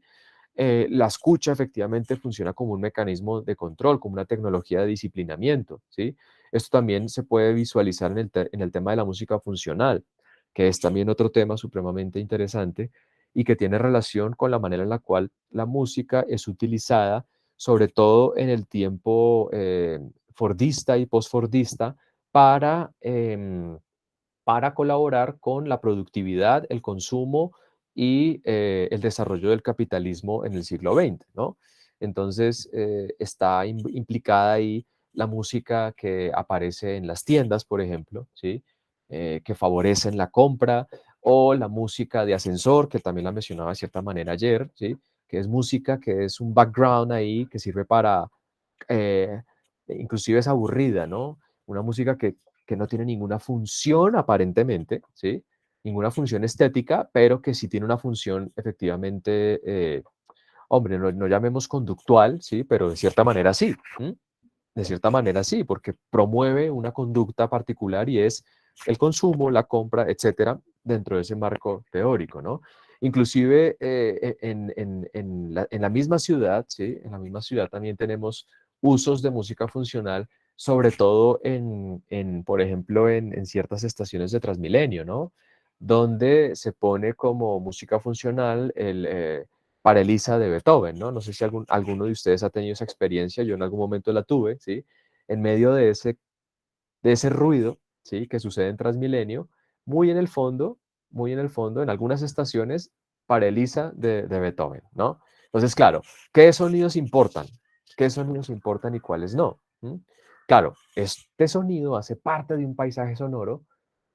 La escucha efectivamente funciona como un mecanismo de control, como una tecnología de disciplinamiento, ¿sí? Esto también se puede visualizar en el tema de la música funcional, que es también otro tema supremamente interesante y que tiene relación con la manera en la cual la música es utilizada, sobre todo en el tiempo fordista y postfordista, para colaborar con la productividad, el consumo y el desarrollo del capitalismo en el siglo XX, ¿no? Entonces, está implicada ahí la música que aparece en las tiendas, por ejemplo, ¿sí? Que favorecen la compra, o la música de ascensor, que también la mencionaba de cierta manera ayer, ¿sí? Que es música que es un background ahí que sirve para, eh, inclusive es aburrida, ¿no? Una música que no tiene ninguna función aparentemente, ¿sí? Ninguna función estética, pero que sí tiene una función efectivamente, hombre, no llamemos conductual, ¿sí? Pero de cierta manera sí. ¿M? De cierta manera sí, porque promueve una conducta particular y es el consumo, la compra, etcétera, dentro de ese marco teórico, ¿no? Inclusive en la misma ciudad, ¿sí? En la misma ciudad también tenemos usos de música funcional, sobre todo por ejemplo, en ciertas estaciones de Transmilenio, ¿no? Donde se pone como música funcional para Elisa de Beethoven, ¿no? No sé si alguno de ustedes ha tenido esa experiencia, yo en algún momento la tuve, ¿sí? En medio de ese ruido, ¿sí? Que sucede en Transmilenio, muy en el fondo, muy en el fondo, en algunas estaciones, para Elisa de Beethoven, ¿no? Entonces, claro, ¿qué sonidos importan? ¿Qué sonidos importan y cuáles no? ¿Mm? Claro, este sonido hace parte de un paisaje sonoro,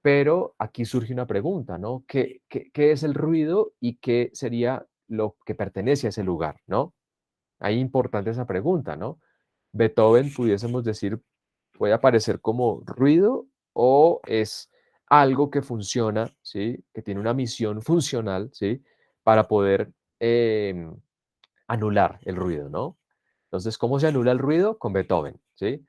pero aquí surge una pregunta, ¿no? ¿Qué es el ruido y qué sería lo que pertenece a ese lugar, ¿no? Ahí importante esa pregunta, ¿no? Beethoven, pudiésemos decir, puede aparecer como ruido o es algo que funciona, ¿sí? Que tiene una misión funcional, ¿sí? Para poder anular el ruido, ¿no? Entonces, ¿cómo se anula el ruido? Con Beethoven, ¿sí?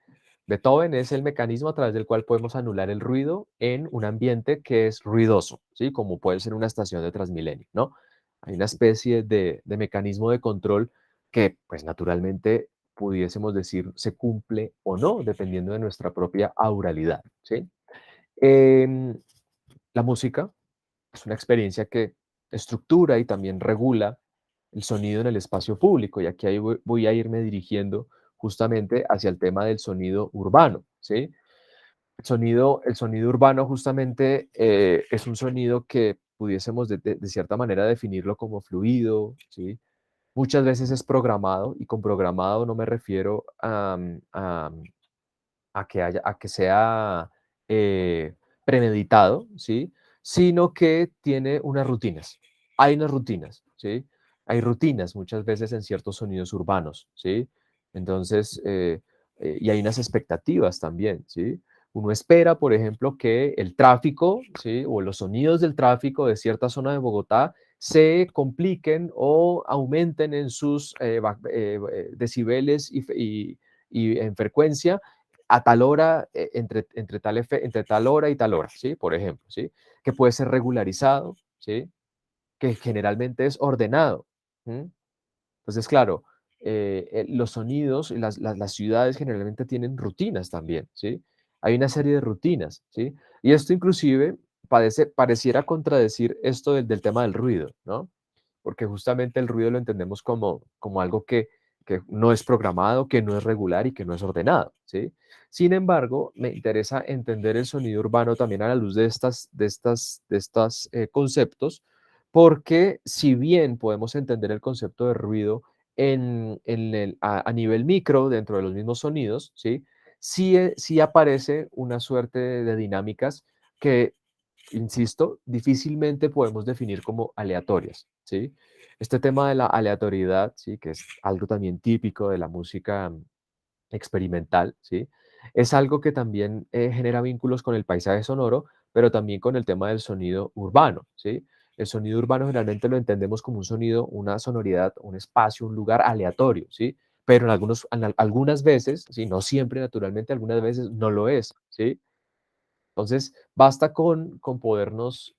Beethoven es el mecanismo a través del cual podemos anular el ruido en un ambiente que es ruidoso, ¿sí? Como puede ser una estación de Transmilenio, ¿no? Hay una especie de mecanismo de control que, pues naturalmente, pudiésemos decir, se cumple o no, dependiendo de nuestra propia auralidad, ¿sí? Em, la música es una experiencia que estructura y también regula el sonido en el espacio público, y aquí ahí voy a irme dirigiendo justamente hacia el tema del sonido urbano, ¿sí? El sonido urbano justamente es un sonido que pudiésemos de cierta manera definirlo como fluido, ¿sí? Muchas veces es programado, y con programado no me refiero a que sea premeditado, ¿sí? Sino que tiene unas rutinas. Hay unas rutinas, ¿sí? Hay rutinas muchas veces en ciertos sonidos urbanos, ¿sí? Entonces, y hay unas expectativas también, ¿sí? Uno espera, por ejemplo, que el tráfico, ¿sí? O los sonidos del tráfico de cierta zona de Bogotá se compliquen o aumenten en sus decibeles y en frecuencia a tal hora, entre tal hora y tal hora, ¿sí? Por ejemplo, ¿sí? Que puede ser regularizado, ¿sí? Que generalmente es ordenado. ¿M? Entonces, claro, los sonidos y las ciudades generalmente tienen rutinas también, ¿sí? Hay una serie de rutinas, ¿sí? Y esto inclusive pareciera contradecir esto del tema del ruido, ¿no? Porque justamente el ruido lo entendemos como algo que no es programado, que no es regular y que no es ordenado, ¿sí? Sin embargo, me interesa entender el sonido urbano también a la luz de estas conceptos, porque si bien podemos entender el concepto de ruido a nivel micro, dentro de los mismos sonidos, ¿sí? Sí aparece una suerte de dinámicas que, insisto, difícilmente podemos definir como aleatorias, ¿sí? Este tema de la aleatoriedad, ¿sí? Que es algo también típico de la música experimental, ¿sí? Es algo que también genera vínculos con el paisaje sonoro, pero también con el tema del sonido urbano, ¿sí? El sonido urbano generalmente lo entendemos como un sonido, una sonoridad, un espacio, un lugar aleatorio, ¿sí? Pero algunas veces, ¿sí? No siempre, naturalmente, algunas veces no lo es, ¿sí? Entonces, basta con podernos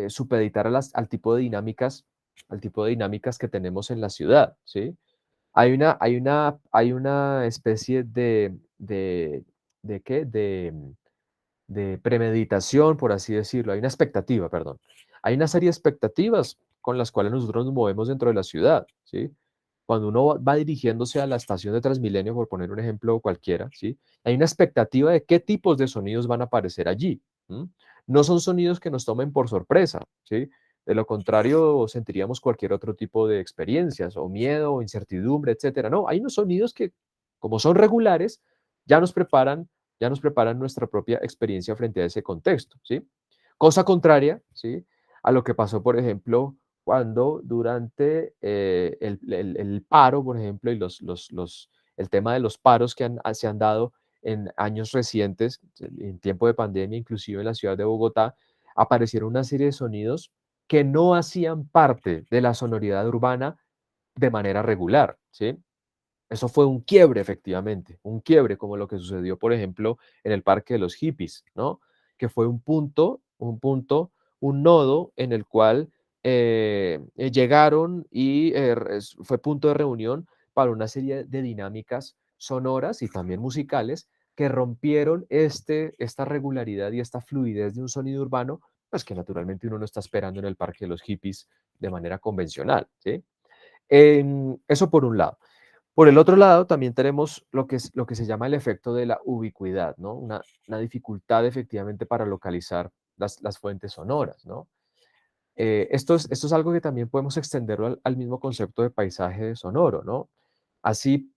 supeditar al tipo de dinámicas que tenemos en la ciudad, ¿sí? Hay una especie de premeditación, por así decirlo. Hay una expectativa, perdón. Hay una serie de expectativas con las cuales nosotros nos movemos dentro de la ciudad, ¿sí? Cuando uno va dirigiéndose a la estación de Transmilenio, por poner un ejemplo cualquiera, ¿sí? Hay una expectativa de qué tipos de sonidos van a aparecer allí. ¿M? No son sonidos que nos tomen por sorpresa, ¿sí? De lo contrario, sentiríamos cualquier otro tipo de experiencias, o miedo, o incertidumbre, etcétera. No, hay unos sonidos que, como son regulares, ya nos preparan, ya nos preparan nuestra propia experiencia frente a ese contexto, ¿sí? Cosa contraria, ¿sí? A lo que pasó, por ejemplo, cuando durante el paro, por ejemplo, y el tema de los paros que se han dado en años recientes, en tiempo de pandemia, inclusive en la ciudad de Bogotá, aparecieron una serie de sonidos que no hacían parte de la sonoridad urbana de manera regular, ¿sí? Eso fue un quiebre, efectivamente, un quiebre, como lo que sucedió, por ejemplo, en el Parque de los Hippies, ¿no? Que fue un nodo en el cual llegaron y fue punto de reunión para una serie de dinámicas sonoras y también musicales que rompieron esta regularidad y esta fluidez de un sonido urbano, pues que naturalmente uno no está esperando en el Parque de los Hippies de manera convencional, ¿sí? Eso por un lado. Por el otro lado, también tenemos lo que se llama el efecto de la ubicuidad, ¿no? Una dificultad efectivamente para localizar las fuentes sonoras, ¿no? Esto es algo que también podemos extenderlo al mismo concepto de paisaje sonoro, ¿no? Así,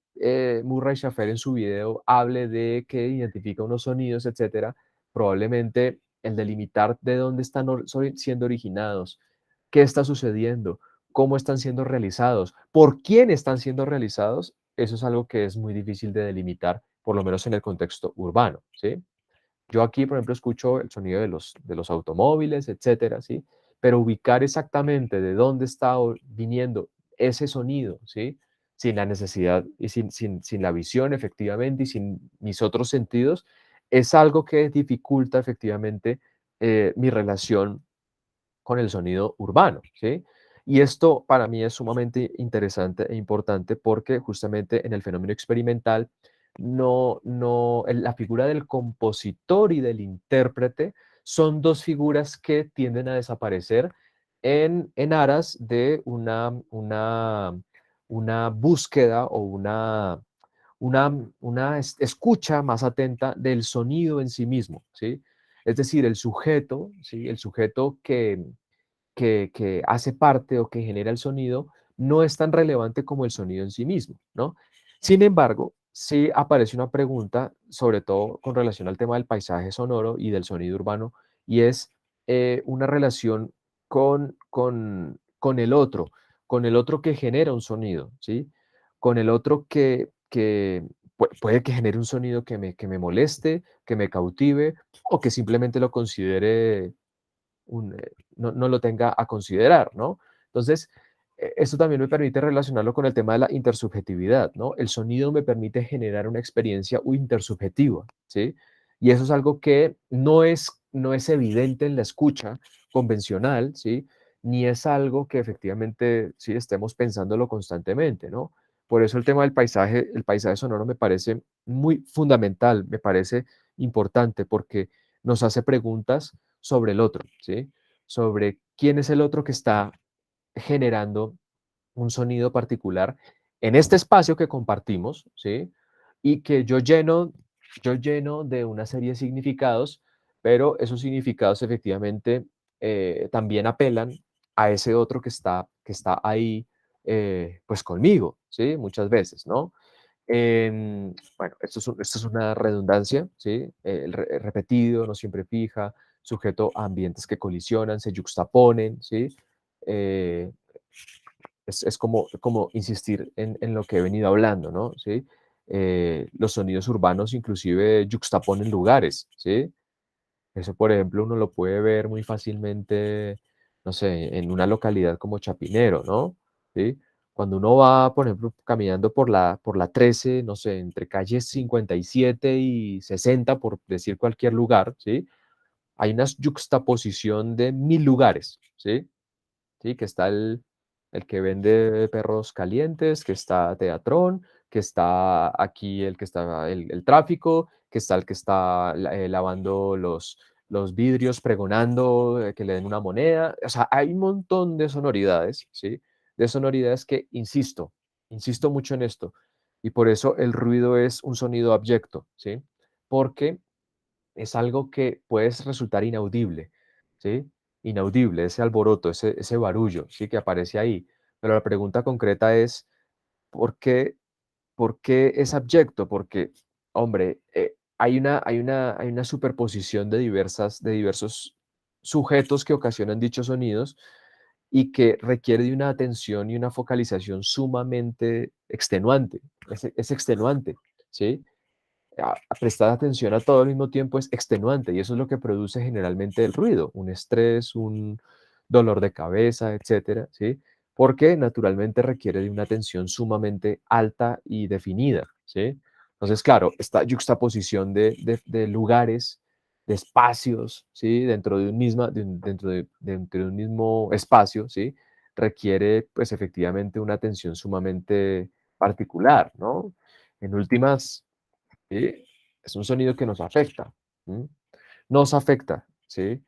Murray Schafer en su video hable de que identifica unos sonidos, etcétera, probablemente el delimitar de dónde están siendo originados, qué está sucediendo, cómo están siendo realizados, por quién están siendo realizados, eso es algo que es muy difícil de delimitar, por lo menos en el contexto urbano, ¿sí? Yo aquí, por ejemplo, escucho el sonido de los automóviles, etcétera, ¿sí? Pero ubicar exactamente de dónde está viniendo ese sonido, ¿sí? Sin la necesidad y sin la visión, efectivamente, y sin mis otros sentidos, es algo que dificulta efectivamente mi relación con el sonido urbano, ¿sí? Y esto para mí es sumamente interesante e importante porque justamente en el fenómeno experimental la figura del compositor y del intérprete son dos figuras que tienden a desaparecer en aras de una búsqueda o una escucha más atenta del sonido en sí mismo, ¿sí? Es decir, el sujeto, ¿sí? El sujeto que hace parte o que genera el sonido no es tan relevante como el sonido en sí mismo, ¿no? Sin embargo, sí aparece una pregunta, sobre todo con relación al tema del paisaje sonoro y del sonido urbano, y es una relación con el otro que genera un sonido, ¿sí? Con el otro que puede que genere un sonido que me moleste, que me cautive, o que simplemente lo considere no lo tenga a considerar, ¿no? Entonces, esto también me permite relacionarlo con el tema de la intersubjetividad, ¿no? El sonido me permite generar una experiencia intersubjetiva, ¿sí? Y eso es algo que no es evidente en la escucha convencional, ¿sí? Ni es algo que efectivamente, sí, estemos pensándolo constantemente, ¿no? Por eso el paisaje sonoro me parece muy fundamental, me parece importante, porque nos hace preguntas sobre el otro, ¿sí? Sobre quién es el otro que está generando un sonido particular en este espacio que compartimos, ¿sí? Y que yo lleno de una serie de significados, pero esos significados efectivamente también apelan a ese otro que está ahí, pues conmigo, ¿sí? Muchas veces, ¿no? Bueno, esto es una redundancia, ¿sí? El repetido no siempre fija, sujeto a ambientes que colisionan, se yuxtaponen, ¿sí? Eh, es como insistir en lo que he venido hablando, ¿no? ¿Sí? Los sonidos urbanos inclusive yuxtaponen lugares, ¿sí? Eso, por ejemplo, uno lo puede ver muy fácilmente, no sé, en una localidad como Chapinero, ¿no? ¿Sí? Cuando uno va, por ejemplo, caminando por la 13, no sé, entre calles 57 y 60, por decir cualquier lugar, ¿sí? Hay una yuxtaposición de 1000 lugares, ¿sí? ¿Sí? Que está el que vende perros calientes, que está Teatrón, que está aquí el que está el tráfico, que está el que está lavando los vidrios, pregonando que le den una moneda. O sea, hay un montón de sonoridades, ¿sí? De sonoridades que, insisto mucho en esto, y por eso el ruido es un sonido abyecto, ¿sí? Porque es algo que puede resultar inaudible, ¿sí? Inaudible, ese alboroto, ese barullo, ¿sí? Que aparece ahí. Pero la pregunta concreta es, ¿por qué, por qué es abyecto? Porque, hombre, hay una superposición de diversos sujetos que ocasionan dichos sonidos y que requiere de una atención y una focalización sumamente extenuante. Es extenuante, ¿sí? A prestar atención a todo al mismo tiempo es extenuante y eso es lo que produce generalmente el ruido, un estrés, un dolor de cabeza, etcétera, ¿sí? Porque naturalmente requiere de una atención sumamente alta y definida, ¿sí? Entonces, claro, esta yuxtaposición de lugares, de espacios, ¿sí? Dentro de un mismo espacio, ¿sí? Requiere, pues, efectivamente una atención sumamente particular, ¿no? En últimas, ¿sí? Es un sonido que nos afecta, ¿m? Nos afecta, ¿sí?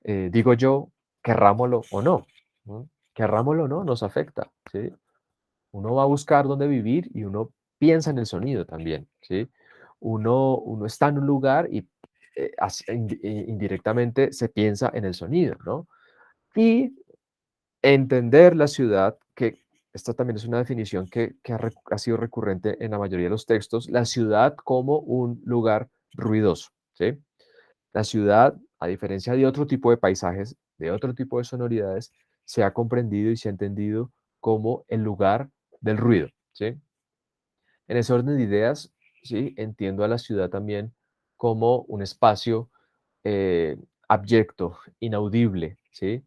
Digo yo, querrámoslo o no, ¿no? Querrámoslo o no, nos afecta, ¿sí? Uno va a buscar dónde vivir y uno piensa en el sonido también, ¿sí? Uno está en un lugar y indirectamente se piensa en el sonido, ¿no? Y entender la ciudad, que esta también es una definición que ha sido recurrente en la mayoría de los textos, la ciudad como un lugar ruidoso, ¿sí? La ciudad, a diferencia de otro tipo de paisajes, de otro tipo de sonoridades, se ha comprendido y se ha entendido como el lugar del ruido, ¿sí? En ese orden de ideas, ¿sí? Entiendo a la ciudad también como un espacio eh, abyecto, inaudible, ¿sí?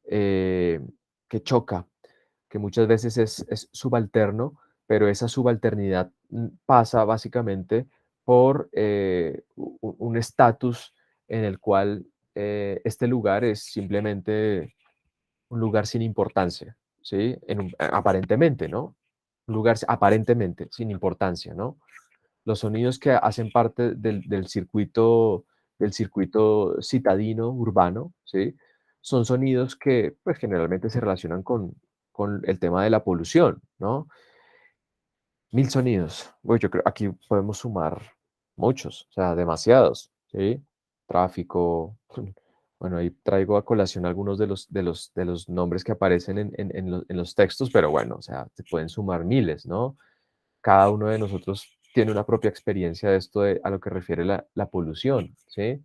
Eh, que choca, que muchas veces es subalterno, pero esa subalternidad pasa básicamente por un estatus en el cual este lugar es simplemente un lugar sin importancia, ¿sí? Aparentemente, ¿no? Un lugar aparentemente sin importancia, ¿no? Los sonidos que hacen parte del circuito citadino urbano, ¿sí? Son sonidos que, pues, generalmente se relacionan con el tema de la polución, ¿no? 1000 sonidos. Uy, yo creo aquí podemos sumar muchos, o sea, demasiados, ¿sí? Tráfico. Bueno, ahí traigo a colación algunos de los nombres que aparecen en los textos, pero bueno, o sea, se pueden sumar miles, ¿no? Cada uno de nosotros tiene una propia experiencia de esto a lo que refiere la polución, ¿sí?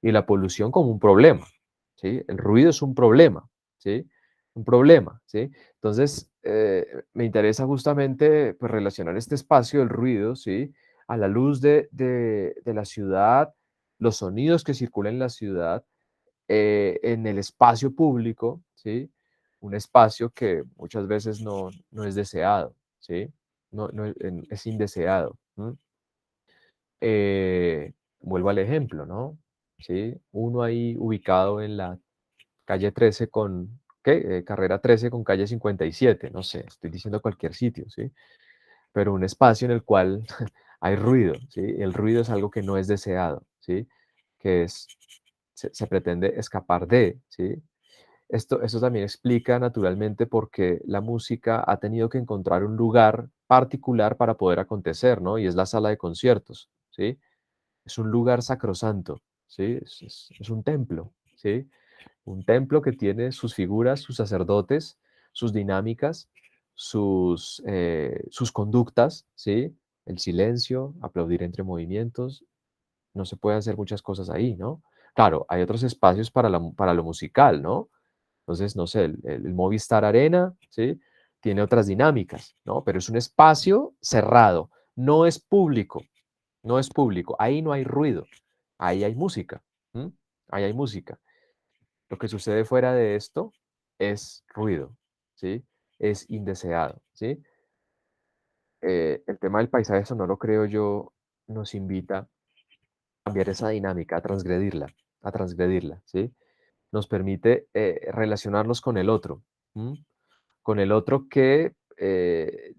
Y la polución como un problema, ¿sí? El ruido es un problema, ¿sí? Un problema, ¿sí? Entonces, me interesa justamente, pues, relacionar este espacio del ruido, ¿sí? A la luz de la ciudad, los sonidos que circulan en la ciudad, en el espacio público, ¿sí? Un espacio que muchas veces no es deseado, ¿sí? Es indeseado. Vuelvo al ejemplo, ¿no? ¿Sí? Uno ahí ubicado en la calle 13 con, ¿qué? Carrera 13 con calle 57, no sé, estoy diciendo cualquier sitio, ¿sí? Pero un espacio en el cual hay ruido, ¿sí? El ruido es algo que no es deseado, ¿sí? Que se pretende escapar de, ¿sí? Esto también explica naturalmente por qué la música ha tenido que encontrar un lugar particular para poder acontecer, ¿no? Y es la sala de conciertos, ¿sí? Es un lugar sacrosanto, ¿sí? Es un templo, ¿sí? Un templo que tiene sus figuras, sus sacerdotes, sus dinámicas, sus conductas, ¿sí? El silencio, aplaudir entre movimientos, no se puede hacer muchas cosas ahí, ¿no? Claro, hay otros espacios para lo musical, ¿no? Entonces, no sé, el Movistar Arena, ¿sí? Tiene otras dinámicas, ¿no? Pero es un espacio cerrado, no es público, no es público, ahí no hay ruido, ahí hay música, ¿m? Ahí hay música. Lo que sucede fuera de esto es ruido, ¿sí? Es indeseado, ¿sí? El tema del paisaje sonoro, creo yo, nos invita a cambiar esa dinámica, a transgredirla, ¿sí? Nos permite relacionarnos con el otro, ¿m? Con el otro que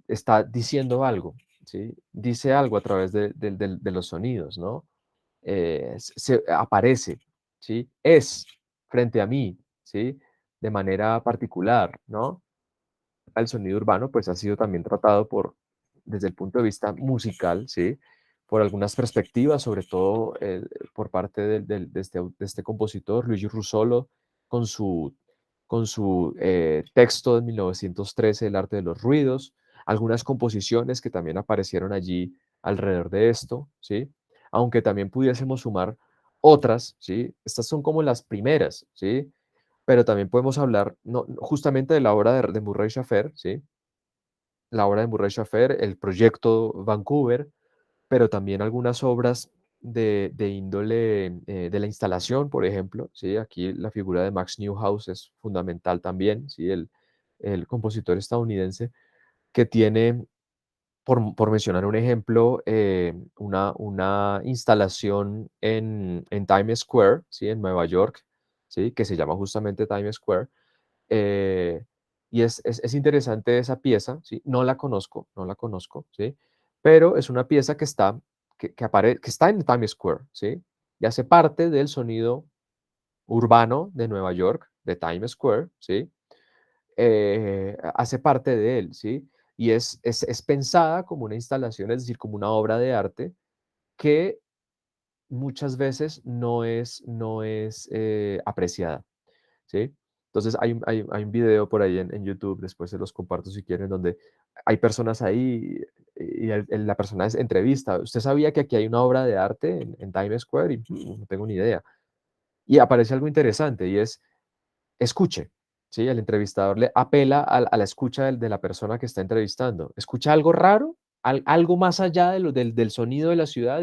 está diciendo algo, ¿sí? Dice algo a través de los sonidos, ¿no? Aparece, ¿sí? Es frente a mí, ¿sí? De manera particular, ¿no? Al sonido urbano, pues ha sido también tratado desde el punto de vista musical, ¿sí? Por algunas perspectivas, sobre todo por parte de este compositor, Luigi Russolo, con su texto de 1913, El arte de los ruidos, algunas composiciones que también aparecieron allí alrededor de esto, ¿sí? Aunque también pudiésemos sumar otras, ¿sí? Estas son como las primeras, ¿sí? Pero también podemos hablar justamente de la obra de Murray Schafer, ¿sí? La obra de Murray Schafer, el proyecto Vancouver, pero también algunas obras de índole de la instalación, por ejemplo, ¿sí? Aquí la figura de Max Neuhaus es fundamental también, ¿sí? El compositor estadounidense que tiene, por mencionar un ejemplo, una instalación en Times Square, ¿sí? En Nueva York, ¿sí? Que se llama justamente Times Square, eh, y es interesante esa pieza, ¿sí? No la conozco, no la conozco, ¿sí? Pero es una pieza que está en Times Square, ¿sí? Y hace parte del sonido urbano de Nueva York, de Times Square, ¿sí? Hace parte de él, ¿sí? Y es pensada como una instalación, es decir, como una obra de arte que muchas veces no es apreciada. ¿Sí? Entonces hay un video por ahí en YouTube, después se los comparto si quieren, donde hay personas ahí y la persona es entrevista. ¿Usted sabía que aquí hay una obra de arte en Times Square? Y no tengo ni idea. Y aparece algo interesante y es escuche. ¿Sí? El entrevistador le apela a la escucha de la persona que está entrevistando. ¿Escucha algo raro? Algo más allá del sonido de la ciudad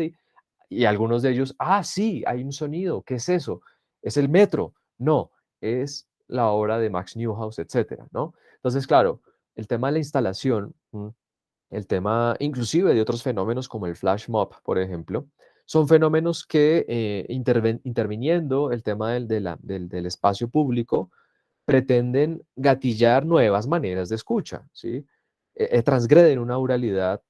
y algunos de ellos, sí, hay un sonido, ¿qué es eso? ¿Es el metro? No, es la obra de Max Neuhaus, etcétera, ¿no? Entonces, claro, el tema de la instalación, el tema inclusive de otros fenómenos como el flash mob, por ejemplo, son fenómenos que interviniendo el tema del espacio público, pretenden gatillar nuevas maneras de escucha, ¿sí? Transgreden una oralidad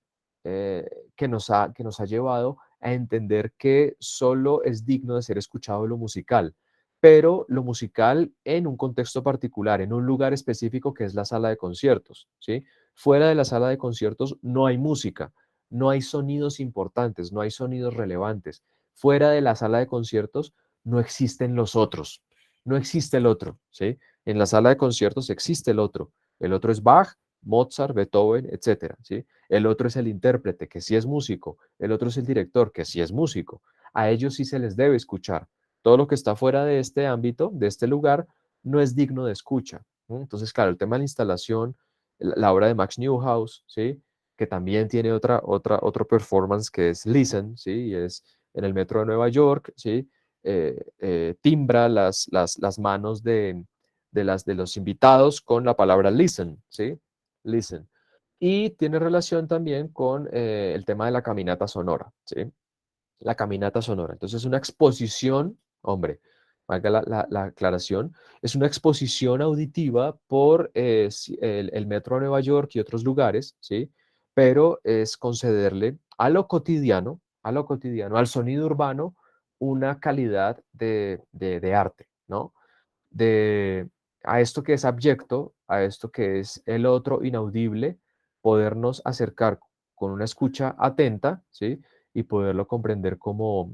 que nos ha llevado a entender que solo es digno de ser escuchado lo musical, pero lo musical en un contexto particular, en un lugar específico que es la sala de conciertos, ¿sí? Fuera de la sala de conciertos no hay música, no hay sonidos importantes, no hay sonidos relevantes. Fuera de la sala de conciertos no existen los otros, no existe el otro, ¿sí? En la sala de conciertos existe el otro es Bach, Mozart, Beethoven, etcétera, ¿sí? El otro es el intérprete, que sí es músico, el otro es el director, que sí es músico. A ellos sí se les debe escuchar. Todo lo que está fuera de este ámbito, de este lugar, no es digno de escucha, ¿no? Entonces, claro, el tema de la instalación, la obra de Max Neuhaus, ¿sí? Que también tiene otro performance que es Listen, ¿sí? Y es en el metro de Nueva York, ¿sí? Timbra las manos de los invitados con la palabra listen, ¿sí? Listen. Y tiene relación también con el tema de la caminata sonora, ¿sí? La caminata sonora. Entonces, una exposición, hombre, valga la aclaración, es una exposición auditiva por el Metro de Nueva York y otros lugares, ¿sí? Pero es concederle a lo cotidiano, al sonido urbano, una calidad de arte, ¿no? De, a esto que es abyecto, a esto que es el otro inaudible, podernos acercar con una escucha atenta, ¿sí? Y poderlo comprender pues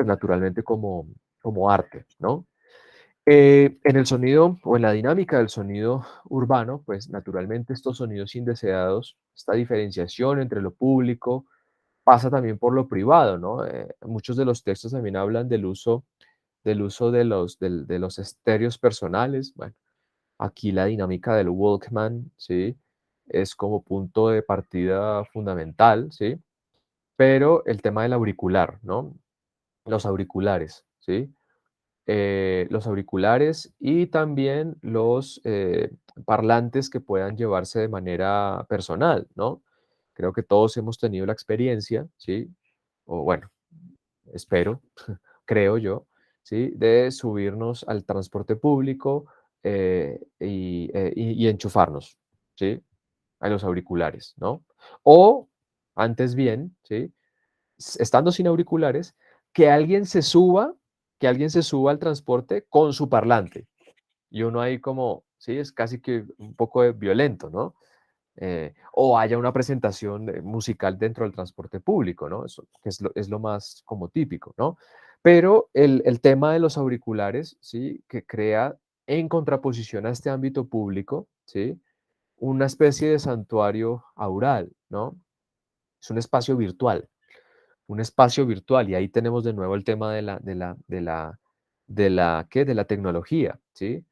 naturalmente como arte, ¿no? En el sonido o en la dinámica del sonido urbano, pues naturalmente estos sonidos indeseados, esta diferenciación entre lo público, pasa también por lo privado, ¿no? Muchos de los textos también hablan del uso de los estéreos personales. Bueno, aquí la dinámica del Walkman, ¿sí? Es como punto de partida fundamental, ¿sí? Pero el tema del auricular, ¿no? Los auriculares, ¿sí? Los auriculares y también los parlantes que puedan llevarse de manera personal, ¿no? Creo que todos hemos tenido la experiencia, ¿sí? O bueno, espero, creo yo, ¿sí? De subirnos al transporte público y enchufarnos, ¿sí? A los auriculares, ¿no? O, antes bien, ¿sí? Estando sin auriculares, que alguien se suba, que alguien se suba al transporte con su parlante. Y uno ahí como, sí, es casi que un poco violento, ¿no? O haya una presentación musical dentro del transporte público, ¿no? Eso que es lo más como típico, ¿no? Pero el tema de los auriculares, ¿sí? Que crea en contraposición a este ámbito público, ¿sí? Una especie de santuario aural, ¿no? Es un espacio virtual, y ahí tenemos de nuevo el tema ¿qué? De la tecnología, ¿sí?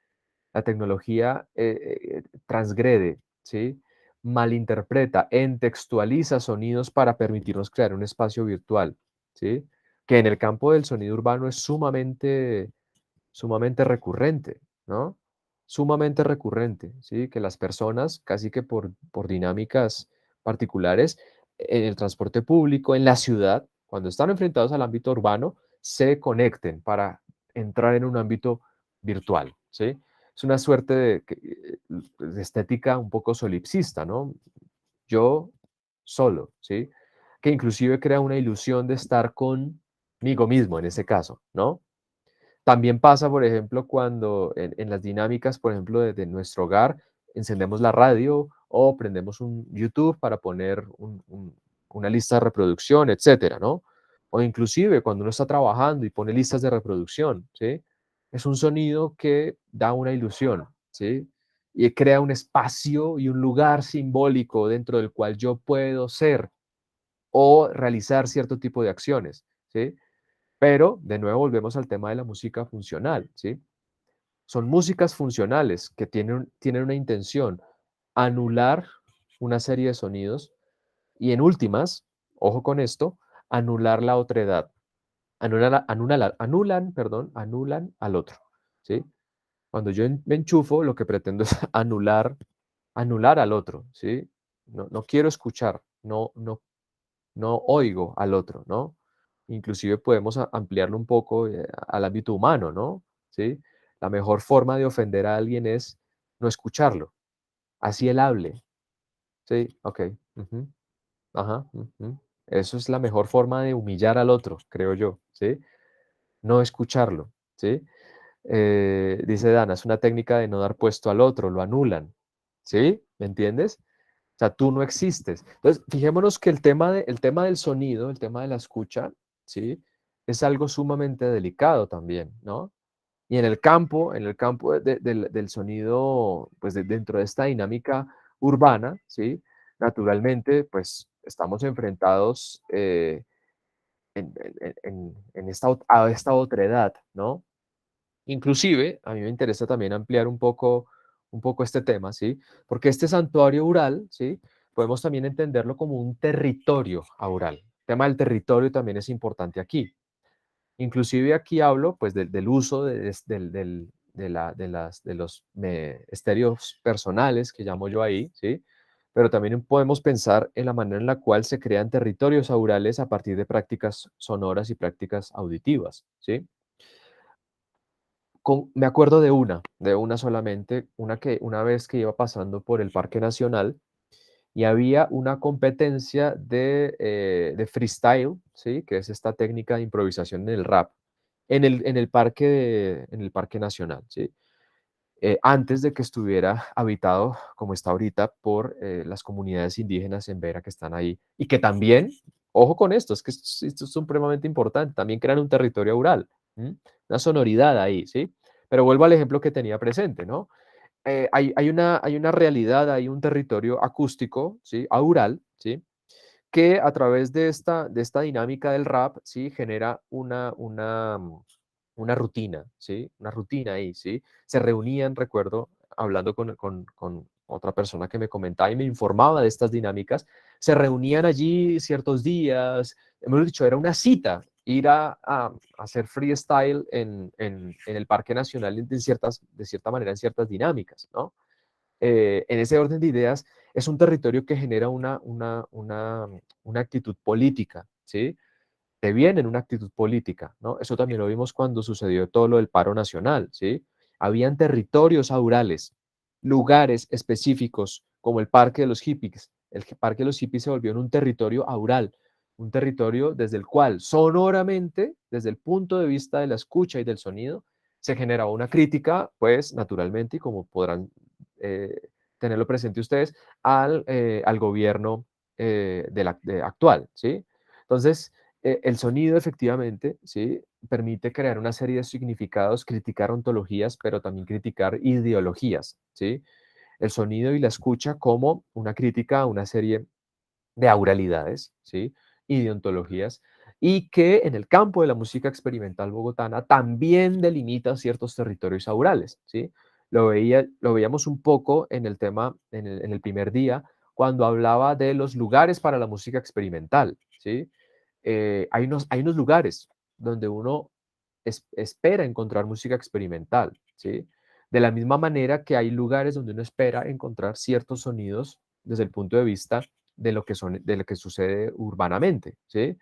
La tecnología transgrede, ¿sí? Malinterpreta, entextualiza sonidos para permitirnos crear un espacio virtual, ¿sí? Que en el campo del sonido urbano es sumamente recurrente, ¿no? Sumamente recurrente, ¿sí? Que las personas, casi que por dinámicas particulares, en el transporte público, en la ciudad, cuando están enfrentados al ámbito urbano, se conecten para entrar en un ámbito virtual, ¿sí? Es una suerte de estética un poco solipsista, ¿no? Yo solo, ¿sí? Que inclusive crea una ilusión de estar conmigo mismo en ese caso, ¿no? También pasa, por ejemplo, cuando en las dinámicas, por ejemplo, de nuestro hogar, encendemos la radio o prendemos un YouTube para poner una lista de reproducción, etcétera, ¿no? O inclusive cuando uno está trabajando y pone listas de reproducción, ¿sí? Es un sonido que da una ilusión, ¿sí? Y crea un espacio y un lugar simbólico dentro del cual yo puedo ser o realizar cierto tipo de acciones, ¿sí? Pero, de nuevo, volvemos al tema de la música funcional, ¿sí? Son músicas funcionales que tienen una intención, anular una serie de sonidos y en últimas, ojo con esto, anular la otredad. Anulan al otro, ¿sí? Cuando yo me enchufo, lo que pretendo es anular al otro, ¿sí? No quiero escuchar, no oigo al otro, ¿no? Inclusive podemos ampliarlo un poco al ámbito humano, ¿no? ¿Sí? La mejor forma de ofender a alguien es no escucharlo, así él hable, ¿sí? Ok, ujú, ajá, ujú. Eso es la mejor forma de humillar al otro, creo yo, ¿sí? No escucharlo, ¿sí? Dice Dana, es una técnica de no dar puesto al otro, lo anulan, ¿sí? ¿Me entiendes? O sea, tú no existes. Entonces, fijémonos que el tema del sonido, el tema de la escucha, ¿sí? Es algo sumamente delicado también, ¿no? Y en el campo del sonido, pues dentro de esta dinámica urbana, ¿sí? Naturalmente, pues estamos enfrentados a esta otredad, ¿no? Inclusive, a mí me interesa también ampliar un poco este tema, ¿sí? Porque este santuario aural, ¿sí? Podemos también entenderlo como un territorio aural. El tema del territorio también es importante aquí. Inclusive aquí hablo, pues, del uso de los estéreos personales, que llamo yo ahí, ¿sí? Pero también podemos pensar en la manera en la cual se crean territorios aurales a partir de prácticas sonoras y prácticas auditivas, ¿sí? Me acuerdo de una solamente, una vez que iba pasando por el Parque Nacional y había una competencia de freestyle, ¿sí? Que es esta técnica de improvisación en el rap. en el Parque Nacional, ¿sí? Antes de que estuviera habitado como está ahorita por las comunidades indígenas en Vera que están ahí y que también, ojo con esto, es que esto es supremamente importante, también crean un territorio aural, ¿m? Una sonoridad ahí, ¿sí? Pero vuelvo al ejemplo que tenía presente, ¿no? Hay una realidad, hay un territorio acústico, ¿sí? Aural, ¿sí? Que a través de esta dinámica del rap, ¿sí? Genera una rutina, ¿sí? Una rutina ahí, ¿sí? Se reunían, recuerdo, hablando con otra persona que me comentaba y me informaba de estas dinámicas, se reunían allí ciertos días, hemos dicho, era una cita, ir a hacer freestyle en el Parque Nacional de cierta manera, en ciertas dinámicas, ¿no? En ese orden de ideas, es un territorio que genera una actitud política, ¿sí? Te viene en una actitud política, ¿no? Eso también lo vimos cuando sucedió todo lo del paro nacional, ¿sí? Habían territorios aurales, lugares específicos, como el Parque de los Hippies. El Parque de los Hippies se volvió en un territorio aural, un territorio desde el cual sonoramente, desde el punto de vista de la escucha y del sonido, se generaba una crítica, pues naturalmente, y como podrán tenerlo presente ustedes, al gobierno actual, ¿sí? Entonces, el sonido efectivamente, ¿sí? Permite crear una serie de significados, criticar ontologías, pero también criticar ideologías, ¿sí? El sonido y la escucha como una crítica a una serie de auralidades, ¿sí? Y de ontologías, y que en el campo de la música experimental bogotana también delimita ciertos territorios aurales, ¿sí? Lo veíamos un poco en el tema, en el primer día, cuando hablaba de los lugares para la música experimental, ¿sí? Hay unos lugares donde uno espera encontrar música experimental, ¿sí? De la misma manera que hay lugares donde uno espera encontrar ciertos sonidos desde el punto de vista de lo que sucede urbanamente, ¿sí?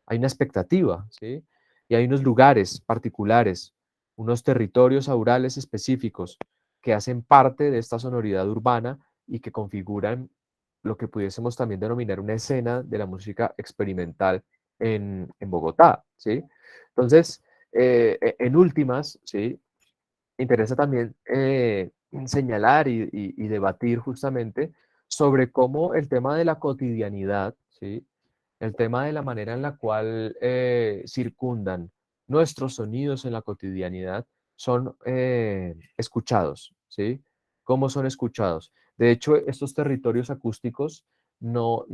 Hay una expectativa, ¿sí? Y hay unos lugares particulares, unos territorios aurales específicos que hacen parte de esta sonoridad urbana y que configuran lo que pudiésemos también denominar una escena de la música experimental en Bogotá, ¿sí? Entonces, en últimas, ¿sí? Interesa también señalar y debatir justamente sobre cómo el tema de la cotidianidad, ¿sí? El tema de la manera en la cual circundan nuestros sonidos en la cotidianidad son escuchados, ¿sí? ¿Cómo son escuchados? De hecho, estos territorios acústicos no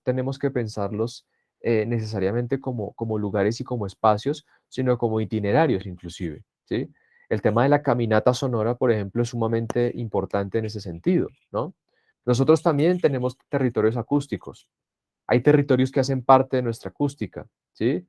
tenemos que pensarlos necesariamente como lugares y como espacios, sino como itinerarios inclusive, ¿sí? El tema de la caminata sonora, por ejemplo, es sumamente importante en ese sentido, ¿no? Nosotros también tenemos territorios acústicos. Hay territorios que hacen parte de nuestra acústica, ¿sí?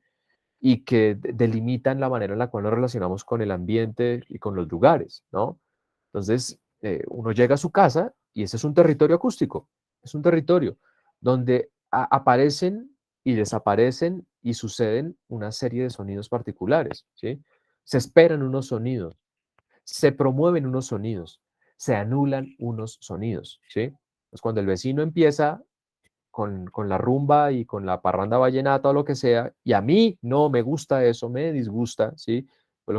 Y que delimitan la manera en la cual nos relacionamos con el ambiente y con los lugares, ¿no? Entonces, uno llega a su casa y ese es un territorio acústico, es un territorio donde aparecen y desaparecen y suceden una serie de sonidos particulares, ¿sí? Se esperan unos sonidos, se promueven unos sonidos, se anulan unos sonidos, ¿sí? Pues cuando el vecino empieza con la rumba y con la parranda vallenata o lo que sea, y a mí no me gusta eso, me disgusta, ¿sí? Pues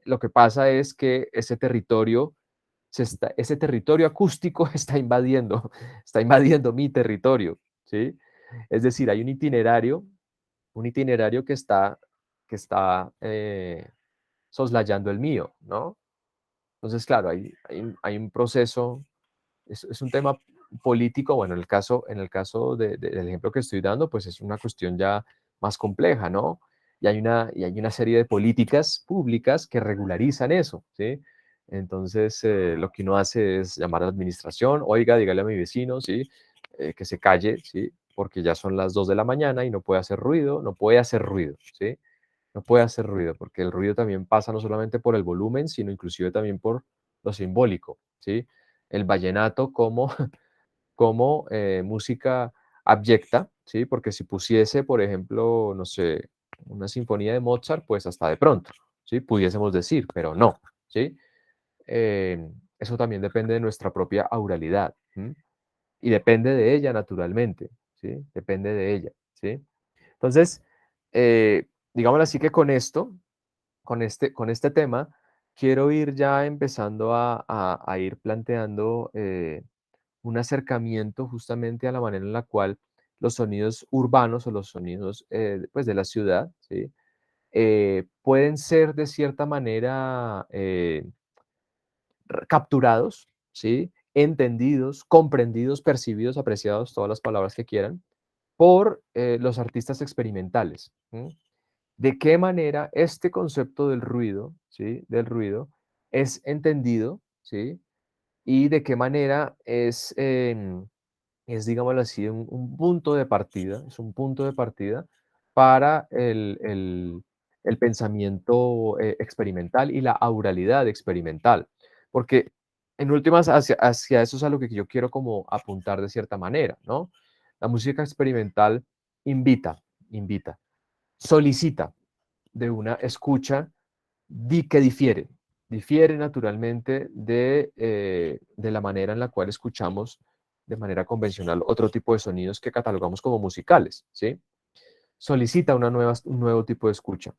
lo que pasa es que ese territorio, ese territorio acústico está invadiendo mi territorio, ¿sí? Es decir, hay un itinerario que está soslayando el mío, ¿no? Entonces, claro, hay un proceso, es un tema político, bueno, en el caso del ejemplo que estoy dando, pues es una cuestión ya más compleja, ¿no? Y hay una serie de políticas públicas que regularizan eso, ¿sí? Entonces, lo que uno hace es llamar a la administración, oiga, dígale a mi vecino, ¿sí? Que se calle, ¿sí? Porque ya son las 2 de la mañana y no puede hacer ruido, no puede hacer ruido, ¿sí? No puede hacer ruido, porque el ruido también pasa no solamente por el volumen, sino inclusive también por lo simbólico, ¿sí? El vallenato como, como música abyecta, ¿sí? Porque si pusiese, por ejemplo, no sé, una sinfonía de Mozart, pues hasta de pronto, ¿sí? Pudiésemos decir, pero no, ¿sí? Eso también depende de nuestra propia auralidad, ¿m? Y depende de ella, naturalmente, ¿sí? Depende de ella, ¿sí? Entonces, digámoslo así que con esto, con este tema, quiero ir ya empezando a ir planteando un acercamiento justamente a la manera en la cual los sonidos urbanos o los sonidos pues de la ciudad, ¿sí? Pueden ser de cierta manera capturados, ¿sí? Entendidos, comprendidos, percibidos, apreciados, todas las palabras que quieran, por los artistas experimentales. ¿M? De qué manera este concepto del ruido, ¿sí? Del ruido es entendido, ¿sí? Y de qué manera es, digámoslo así, un punto de partida, es un punto de partida para el pensamiento experimental y la auralidad experimental. Porque en últimas, hacia eso es a lo que yo quiero como apuntar de cierta manera, ¿no? La música experimental invita, solicita de una escucha que difiere naturalmente de la manera en la cual escuchamos de manera convencional otro tipo de sonidos que catalogamos como musicales, ¿sí? Solicita un nuevo tipo de escucha,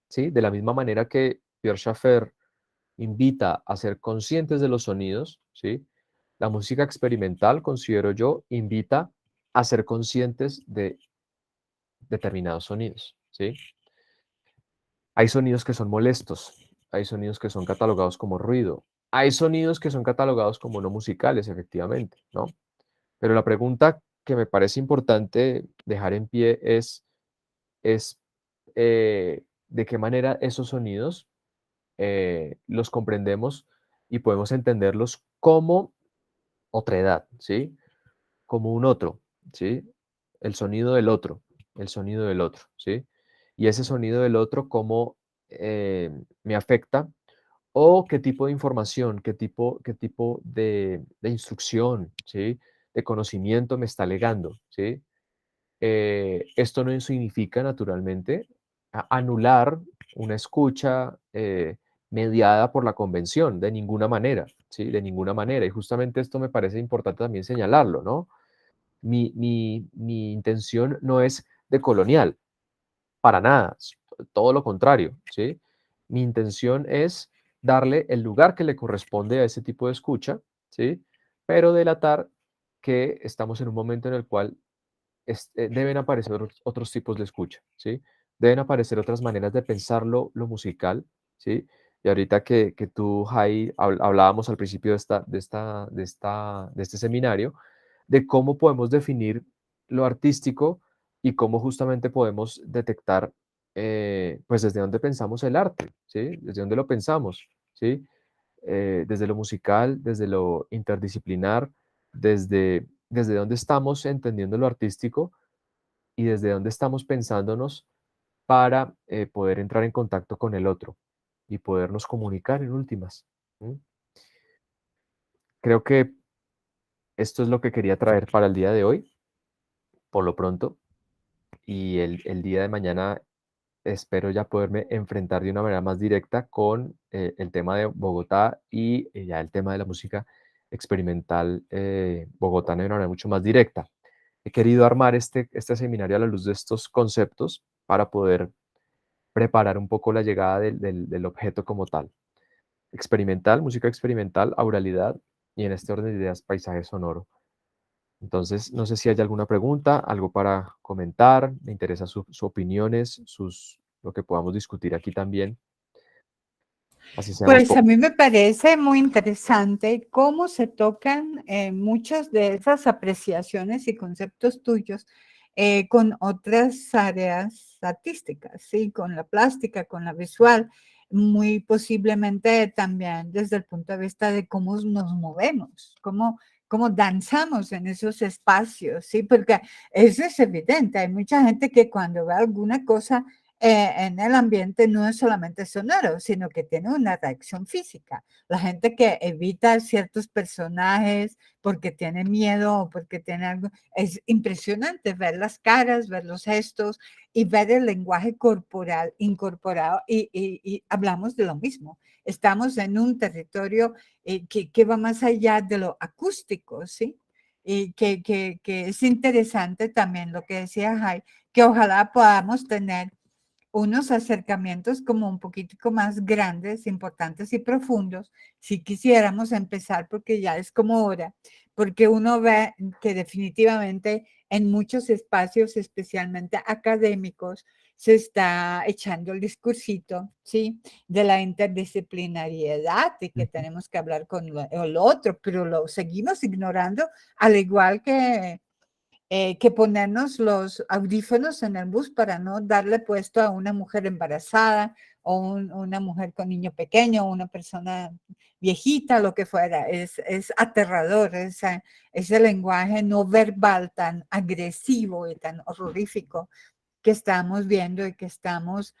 ¿sí? De la misma manera que Pierre Schaeffer invita a ser conscientes de los sonidos, ¿sí? La música experimental, considero yo, invita a ser conscientes de determinados sonidos, ¿sí? Hay sonidos que son molestos, hay sonidos que son catalogados como ruido, hay sonidos que son catalogados como no musicales, efectivamente, ¿no? Pero la pregunta que me parece importante dejar en pie es de qué manera esos sonidos los comprendemos y podemos entenderlos como otredad, ¿sí? Como un otro, ¿sí? El sonido del otro, el sonido del otro, ¿sí? Y ese sonido del otro, cómo me afecta o qué tipo de información, qué tipo de instrucción, ¿sí? De conocimiento me está legando, ¿sí? Esto no significa, naturalmente, anular una escucha mediada por la convención, de ninguna manera, ¿sí? De ninguna manera. Y justamente esto me parece importante también señalarlo, ¿no? Mi intención no es de colonial, para nada, todo lo contrario, ¿sí? Mi intención es darle el lugar que le corresponde a ese tipo de escucha, ¿sí? Pero delatar que estamos en un momento en el cual deben aparecer otros tipos de escucha, ¿sí? Deben aparecer otras maneras de pensar lo musical, ¿sí? Y ahorita que tú, Jai, hablábamos al principio de este seminario, de cómo podemos definir lo artístico y cómo justamente podemos detectar, pues, desde dónde pensamos el arte, ¿sí? Desde dónde lo pensamos, ¿sí? Desde lo musical, desde lo interdisciplinar, desde dónde estamos entendiendo lo artístico y desde dónde estamos pensándonos para poder entrar en contacto con el otro y podernos comunicar en últimas. ¿M? Creo que esto es lo que quería traer para el día de hoy, por lo pronto, y el día de mañana espero ya poderme enfrentar de una manera más directa con el tema de Bogotá y ya el tema de la música experimental bogotana de una manera mucho más directa. He querido armar este seminario a la luz de estos conceptos para poder preparar un poco la llegada del objeto como tal. Experimental, música experimental, auralidad y en este orden de ideas, paisaje sonoro. Entonces, no sé si hay alguna pregunta, algo para comentar, me interesa sus opiniones, lo que podamos discutir aquí también. Así seamos
Pues a
pocos.
mí me parece muy interesante cómo se tocan muchas de esas apreciaciones y conceptos tuyos con otras áreas artísticas, ¿sí? Con la plástica, con la visual, muy posiblemente también desde el punto de vista de cómo nos movemos, cómo danzamos en esos espacios, ¿sí? Porque eso es evidente, hay mucha gente que cuando ve alguna cosa en el ambiente no es solamente sonoro, sino que tiene una reacción física. La gente que evita ciertos personajes porque tiene miedo o porque tiene algo, es impresionante ver las caras, ver los gestos y ver el lenguaje corporal incorporado y hablamos de lo mismo. Estamos en un territorio que va más allá de lo acústico, ¿sí? Y que es interesante también lo que decía Jai, que ojalá podamos tener unos acercamientos como un poquitico más grandes, importantes y profundos, si quisiéramos empezar, porque ya es como hora, porque uno ve que definitivamente en muchos espacios, especialmente académicos, se está echando el discursito, ¿sí? De la interdisciplinariedad y que
Ujú.
tenemos que hablar con el otro, pero lo seguimos ignorando, al igual que ponernos los audífonos en el bus para no darle puesto a una mujer embarazada o una mujer con niño pequeño o una persona viejita, lo que fuera. Es aterrador ese lenguaje no verbal tan agresivo y tan horrorífico que estamos viendo y que estamos,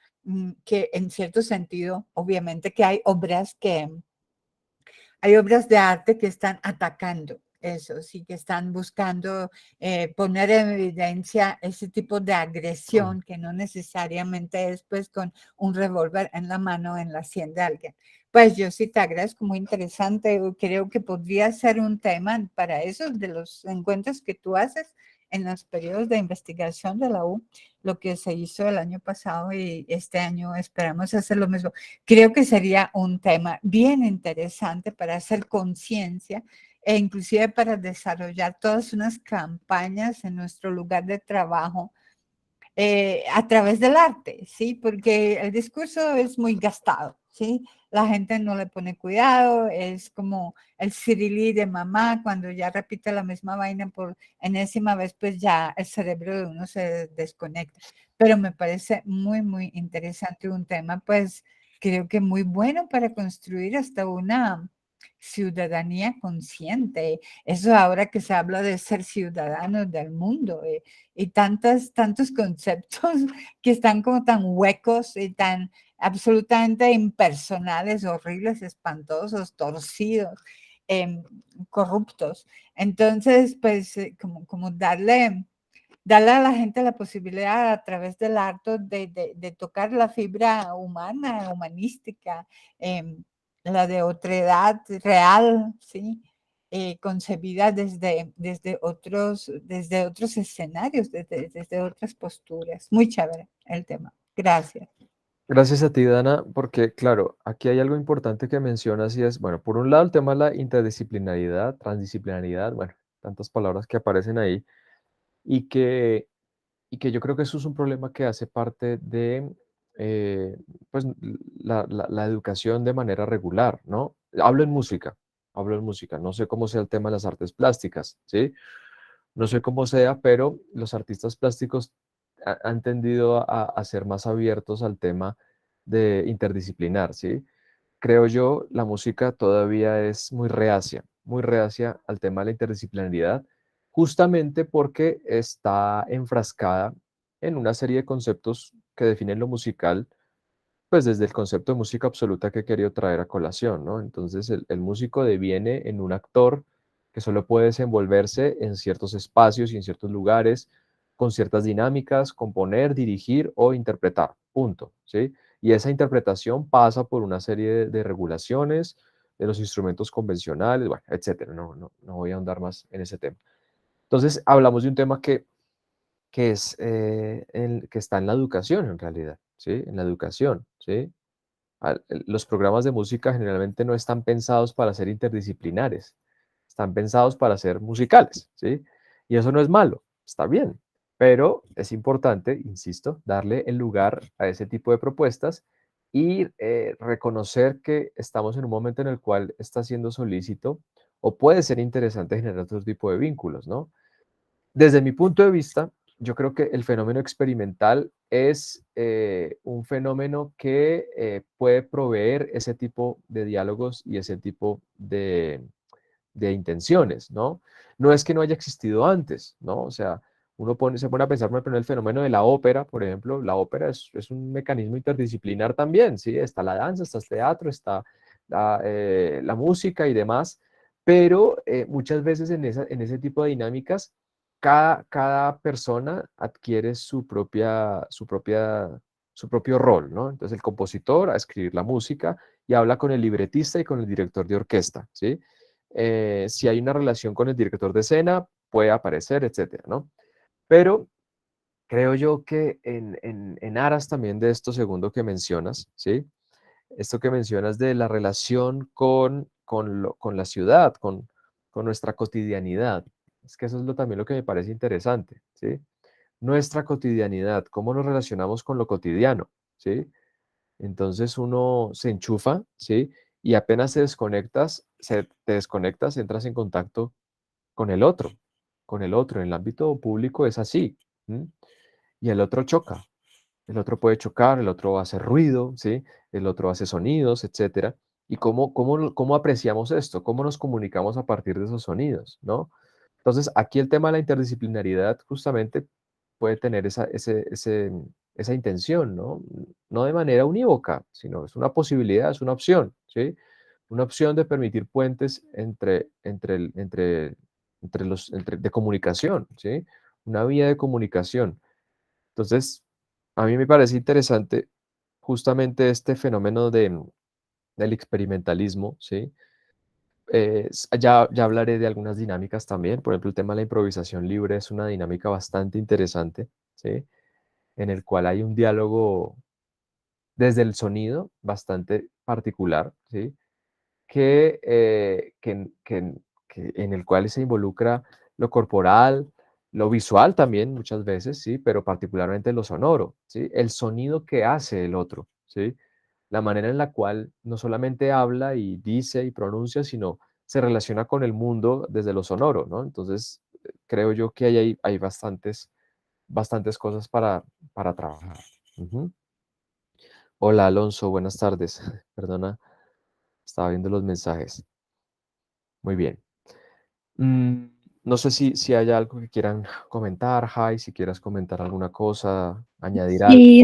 que en cierto sentido, obviamente que hay obras de arte que están atacando eso, sí, que están buscando poner en evidencia ese tipo de agresión que no necesariamente es pues con un revólver en la mano en la sien de alguien. Pues yo sí te agradezco, muy interesante, creo que podría ser un tema para eso, de los encuentros que tú haces en los periodos de investigación de la U, lo que se hizo el año pasado y este año esperamos hacer lo mismo. Creo que sería un tema bien interesante para hacer conciencia e inclusive para desarrollar todas unas campañas en nuestro lugar de trabajo a través del arte, ¿sí? Porque el discurso es muy gastado, ¿sí? La gente no le pone cuidado, es como el cirilí de mamá, cuando ya repite la misma vaina por enésima vez, pues ya el cerebro de uno se desconecta. Pero me parece muy, muy interesante un tema, pues creo que muy bueno para construir hasta una ciudadanía consciente. Eso ahora que se habla de ser ciudadanos del mundo, y tantos conceptos que están como tan huecos y tan absolutamente impersonales, horribles, espantosos, torcidos, em, corruptos. Entonces, pues, como darle a la gente la posibilidad a través del arte de tocar la fibra humana, humanística, la de otredad real, ¿sí? Concebida desde otros escenarios, desde otras posturas. Muy chévere el tema. Gracias.
Gracias a ti, Dana, porque claro, aquí hay algo importante que mencionas y es, bueno, por un lado el tema de la interdisciplinaridad, transdisciplinaridad, bueno, tantas palabras que aparecen ahí y que, y que yo creo que eso es un problema que hace parte de, eh, pues, la educación de manera regular, ¿no? Hablo en música, no sé cómo sea el tema de las artes plásticas, ¿sí? No sé cómo sea, pero los artistas plásticos han tendido a ser más abiertos al tema de interdisciplinar, ¿sí? Creo yo, la música todavía es muy reacia al tema de la interdisciplinaridad, justamente porque está enfrascada en una serie de conceptos que definen lo musical, pues desde el concepto de música absoluta que he querido traer a colación, ¿no? Entonces el músico deviene en un actor que solo puede desenvolverse en ciertos espacios y en ciertos lugares, con ciertas dinámicas, componer, dirigir o interpretar, punto, ¿sí? Y esa interpretación pasa por una serie de regulaciones de los instrumentos convencionales, bueno, etcétera. No voy a ahondar más en ese tema. Entonces, hablamos de un tema que es que está en la educación en realidad, ¿sí? En la educación, ¿sí? Los programas de música generalmente no están pensados para ser interdisciplinares, están pensados para ser musicales, ¿sí? Y eso no es malo, está bien, pero es importante, insisto, darle el lugar a ese tipo de propuestas y reconocer que estamos en un momento en el cual está siendo solícito o puede ser interesante generar otro tipo de vínculos, ¿no? Desde mi punto de vista, yo creo que el fenómeno experimental es un fenómeno que puede proveer ese tipo de diálogos y ese tipo de intenciones, ¿no? No es que no haya existido antes, ¿no? O sea, se pone a pensar, por ejemplo, en el fenómeno de la ópera, por ejemplo. La ópera es un mecanismo interdisciplinar también, ¿sí? Está la danza, está el teatro, está la música y demás, pero muchas veces en ese tipo de dinámicas, cada persona adquiere su propio rol, ¿no? Entonces el compositor a escribir la música y habla con el libretista y con el director de orquesta, ¿sí? Si hay una relación con el director de escena, puede aparecer, etcétera, ¿no? Pero creo yo que en aras también de esto segundo que mencionas, ¿sí? Esto que mencionas de la relación con la ciudad, con nuestra cotidianidad. Es que eso es también lo que me parece interesante, ¿sí? Nuestra cotidianidad, cómo nos relacionamos con lo cotidiano, ¿sí? Entonces uno se enchufa, ¿sí? Y apenas te desconectas, entras en contacto con el otro, con el otro. En el ámbito público es así, ¿m? Y el otro choca, el otro puede chocar, el otro hace ruido, ¿sí? El otro hace sonidos, etcétera. ¿Y cómo apreciamos esto? ¿Cómo nos comunicamos a partir de esos sonidos, no? Entonces, aquí el tema de la interdisciplinaridad justamente puede tener esa intención, ¿no? No de manera unívoca, sino es una posibilidad, es una opción, ¿sí? Una opción de permitir puentes de comunicación, ¿sí? Una vía de comunicación. Entonces, a mí me parece interesante justamente este fenómeno del experimentalismo, ¿sí? Ya hablaré de algunas dinámicas también. Por ejemplo, el tema de la improvisación libre es una dinámica bastante interesante, ¿sí? En el cual hay un diálogo desde el sonido bastante particular, ¿sí? En el cual se involucra lo corporal, lo visual también muchas veces, ¿sí? Pero particularmente lo sonoro, ¿sí? El sonido que hace el otro, ¿sí? La manera en la cual no solamente habla y dice y pronuncia, sino se relaciona con el mundo desde lo sonoro, ¿no? Entonces, creo yo que hay bastantes cosas para trabajar. Ujú. Hola Alonso, buenas tardes. Perdona, estaba viendo los mensajes. Muy bien. Mm, no sé si hay algo que quieran comentar, Jai, si quieras comentar alguna cosa, añadir algo.
Sí,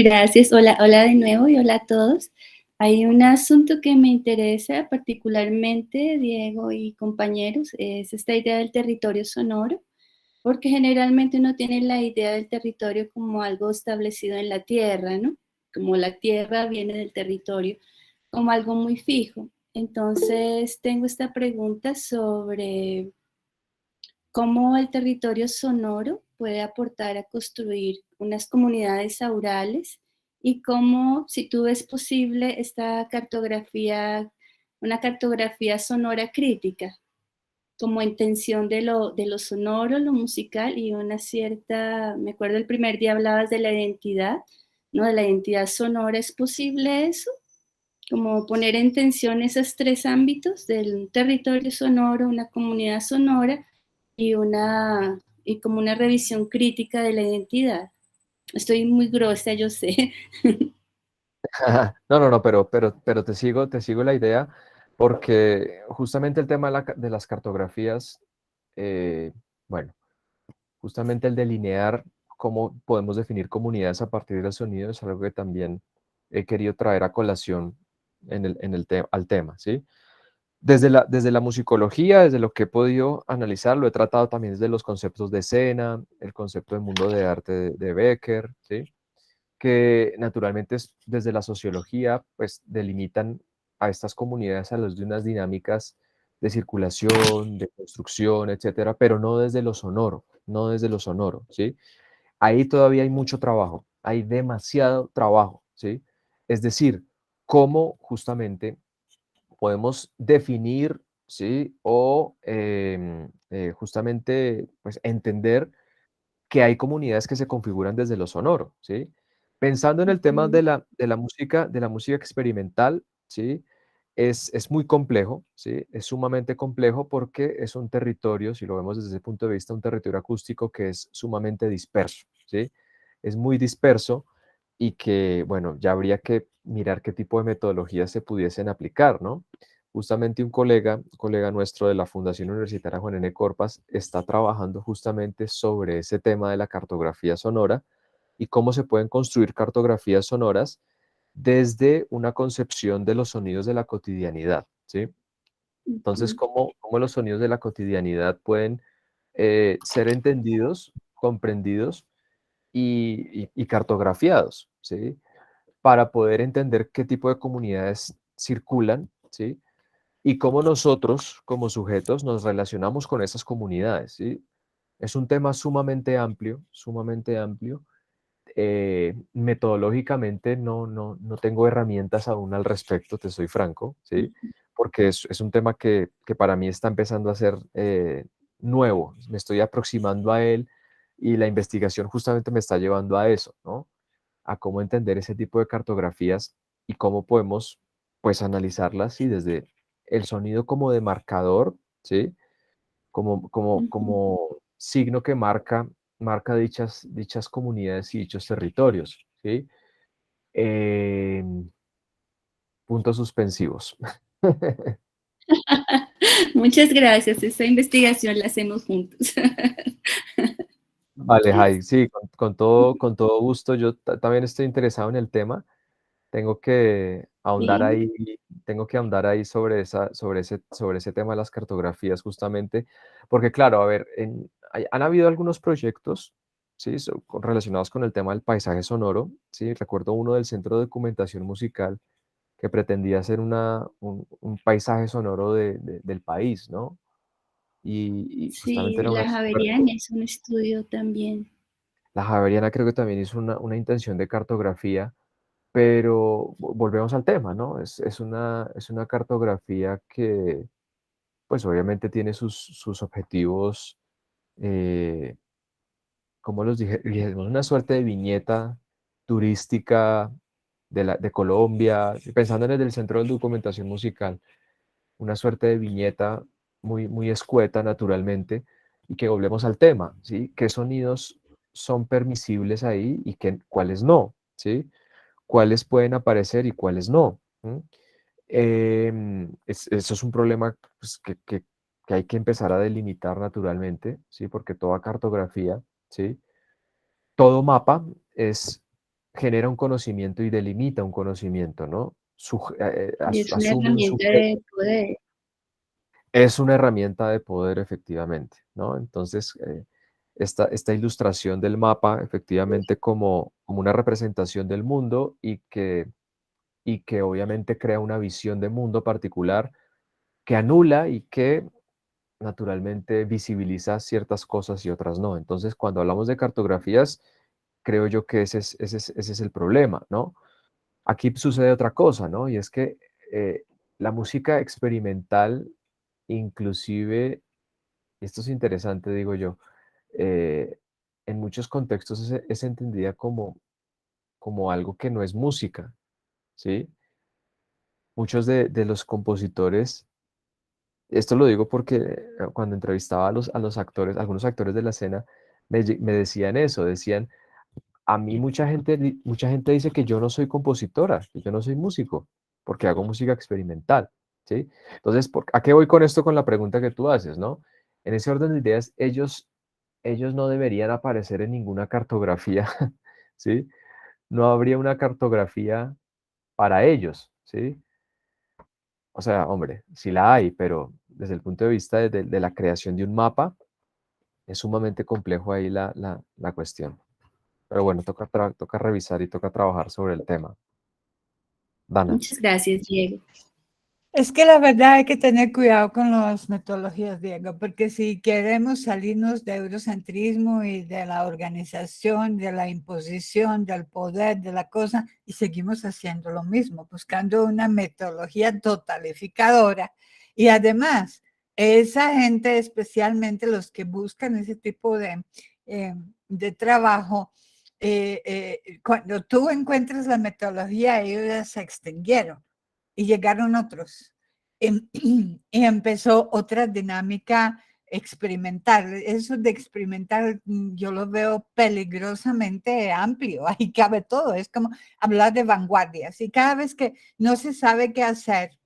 gracias. Hola, hola de nuevo y hola a todos. Hay un asunto que me interesa particularmente, Diego y compañeros, es esta idea del territorio sonoro, porque generalmente uno tiene la idea del territorio como algo establecido en la tierra, ¿no? Como la tierra viene del territorio, como algo muy fijo. Entonces, tengo esta pregunta sobre cómo el territorio sonoro puede aportar a construir unas comunidades aurales y cómo, si tú ves posible, esta cartografía, una cartografía sonora crítica, como intención de lo sonoro, lo musical y una cierta, me acuerdo el primer día hablabas de la identidad, ¿no? De la identidad sonora, ¿es posible eso? Como poner en tensión esos tres ámbitos del territorio sonoro, una comunidad sonora y como una revisión crítica de la identidad. Estoy muy grosa, yo sé.
No, no, no, pero te sigo la idea, porque justamente el tema de las cartografías, eh, bueno, justamente el delinear cómo podemos definir comunidades a partir del sonido es algo que también he querido traer a colación al tema, ¿sí? Desde la musicología, desde lo que he podido analizar, lo he tratado también desde los conceptos de escena, el concepto de mundo de arte de Becker, ¿sí? Que naturalmente desde la sociología, pues delimitan a estas comunidades a los de unas dinámicas de circulación, de construcción, etcétera, pero no desde lo sonoro, no desde lo sonoro, ¿sí? Ahí todavía hay mucho trabajo, hay demasiado trabajo, ¿sí? Es decir, cómo justamente podemos definir, ¿sí? O justamente, pues entender que hay comunidades que se configuran desde lo sonoro, ¿sí? Pensando en el tema
Ujú.
de la música experimental, ¿sí? Es muy complejo, ¿sí? Es sumamente complejo porque es un territorio, si lo vemos desde ese punto de vista, un territorio acústico que es sumamente disperso, ¿sí? Es muy disperso y que, bueno, ya habría que mirar qué tipo de metodologías se pudiesen aplicar, ¿no? Justamente un colega nuestro de la Fundación Universitaria Juan N. Corpas está trabajando justamente sobre ese tema de la cartografía sonora y cómo se pueden construir cartografías sonoras desde una concepción de los sonidos de la cotidianidad, ¿sí? Entonces,
Ujú.
cómo los sonidos de la cotidianidad pueden ser entendidos, comprendidos y cartografiados, ¿sí? Para poder entender qué tipo de comunidades circulan, ¿sí? Y cómo nosotros, como sujetos, nos relacionamos con esas comunidades, ¿sí? Es un tema sumamente amplio, sumamente amplio. Metodológicamente no tengo herramientas aún al respecto, te soy franco, ¿sí? Porque es un tema que para mí está empezando a ser nuevo, me estoy aproximando a él y la investigación justamente me está llevando a eso, ¿no? A cómo entender ese tipo de cartografías y cómo podemos, pues, analizarlas, y desde el sonido como de marcador, ¿sí?
Ujú.
Como signo que marca dichas comunidades y dichos territorios, ¿sí? Em, Puntos suspensivos.
Muchas gracias. Esta investigación la hacemos juntos.
Vale, Jai, sí, con todo gusto. Yo también estoy interesado en el tema. Tengo que ahondar
Sí,
ahí tengo que ahondar ahí sobre ese tema de las cartografías, justamente, porque claro, a ver, han habido algunos proyectos, ¿sí? Relacionados con el tema del paisaje sonoro, ¿sí? Recuerdo uno del Centro de Documentación Musical que pretendía hacer un paisaje sonoro del país, ¿no? Y justamente
sí,
era una
la
super.
Javeriana es un estudio también.
La Javeriana creo que también hizo una intención de cartografía. Pero volvemos al tema, ¿no? Es una cartografía que, pues, obviamente tiene sus objetivos, eh, ¿cómo los dijéramos? Una suerte de viñeta turística de Colombia, pensando en el del Centro de Documentación Musical, una suerte de viñeta muy, muy escueta, naturalmente, y que volvemos al tema, ¿sí? ¿Qué sonidos son permisibles ahí y cuáles no, ¿sí? Cuáles pueden aparecer y cuáles no. Eso es un problema, pues, que hay que empezar a delimitar naturalmente, ¿sí? Porque toda cartografía, ¿sí? Todo mapa genera un conocimiento y delimita un conocimiento, ¿no?
Y es una
Asume un
herramienta
sujeto.
de poder.
Es una herramienta de poder, efectivamente, ¿no? Entonces, esta ilustración del mapa, efectivamente, como una representación del mundo, y que obviamente crea una visión de mundo particular que anula y que naturalmente visibiliza ciertas cosas y otras no. Entonces, cuando hablamos de cartografías, creo yo que ese es el problema, ¿no? Aquí sucede otra cosa, ¿no? Y es que la música experimental, inclusive, y esto es interesante, digo yo, eh, en muchos contextos es entendida como algo que no es música, ¿sí? Muchos de los compositores. Esto lo digo porque cuando entrevistaba a los actores, algunos actores de la escena, me decían eso, decían, a mí mucha gente dice que yo no soy compositora, que yo no soy músico, porque hago música experimental, ¿sí? Entonces, ¿a qué voy con esto, con la pregunta que tú haces, ¿no? En ese orden de ideas, ellos no deberían aparecer en ninguna cartografía, ¿sí? No habría una cartografía para ellos, ¿sí? O sea, hombre, sí la hay, pero desde el punto de vista de la creación de un mapa, es sumamente complejo ahí la cuestión. Pero bueno, toca revisar y toca trabajar sobre el tema. Dana.
Muchas gracias, Diego.
Es que la verdad hay que tener cuidado con las metodologías, Diego, porque si queremos salirnos de eurocentrismo y de la organización, de la imposición, del poder, de la cosa, y seguimos haciendo lo mismo, buscando una metodología totalificadora. Y además, esa gente, especialmente los que buscan ese tipo de trabajo, cuando tú encuentras la metodología, ellos ya se extinguieron y llegaron otros. Y empezó otra dinámica experimental. Eso de experimentar yo lo veo peligrosamente amplio, ahí cabe todo, es como hablar de vanguardias y cada vez que no se sabe qué hacer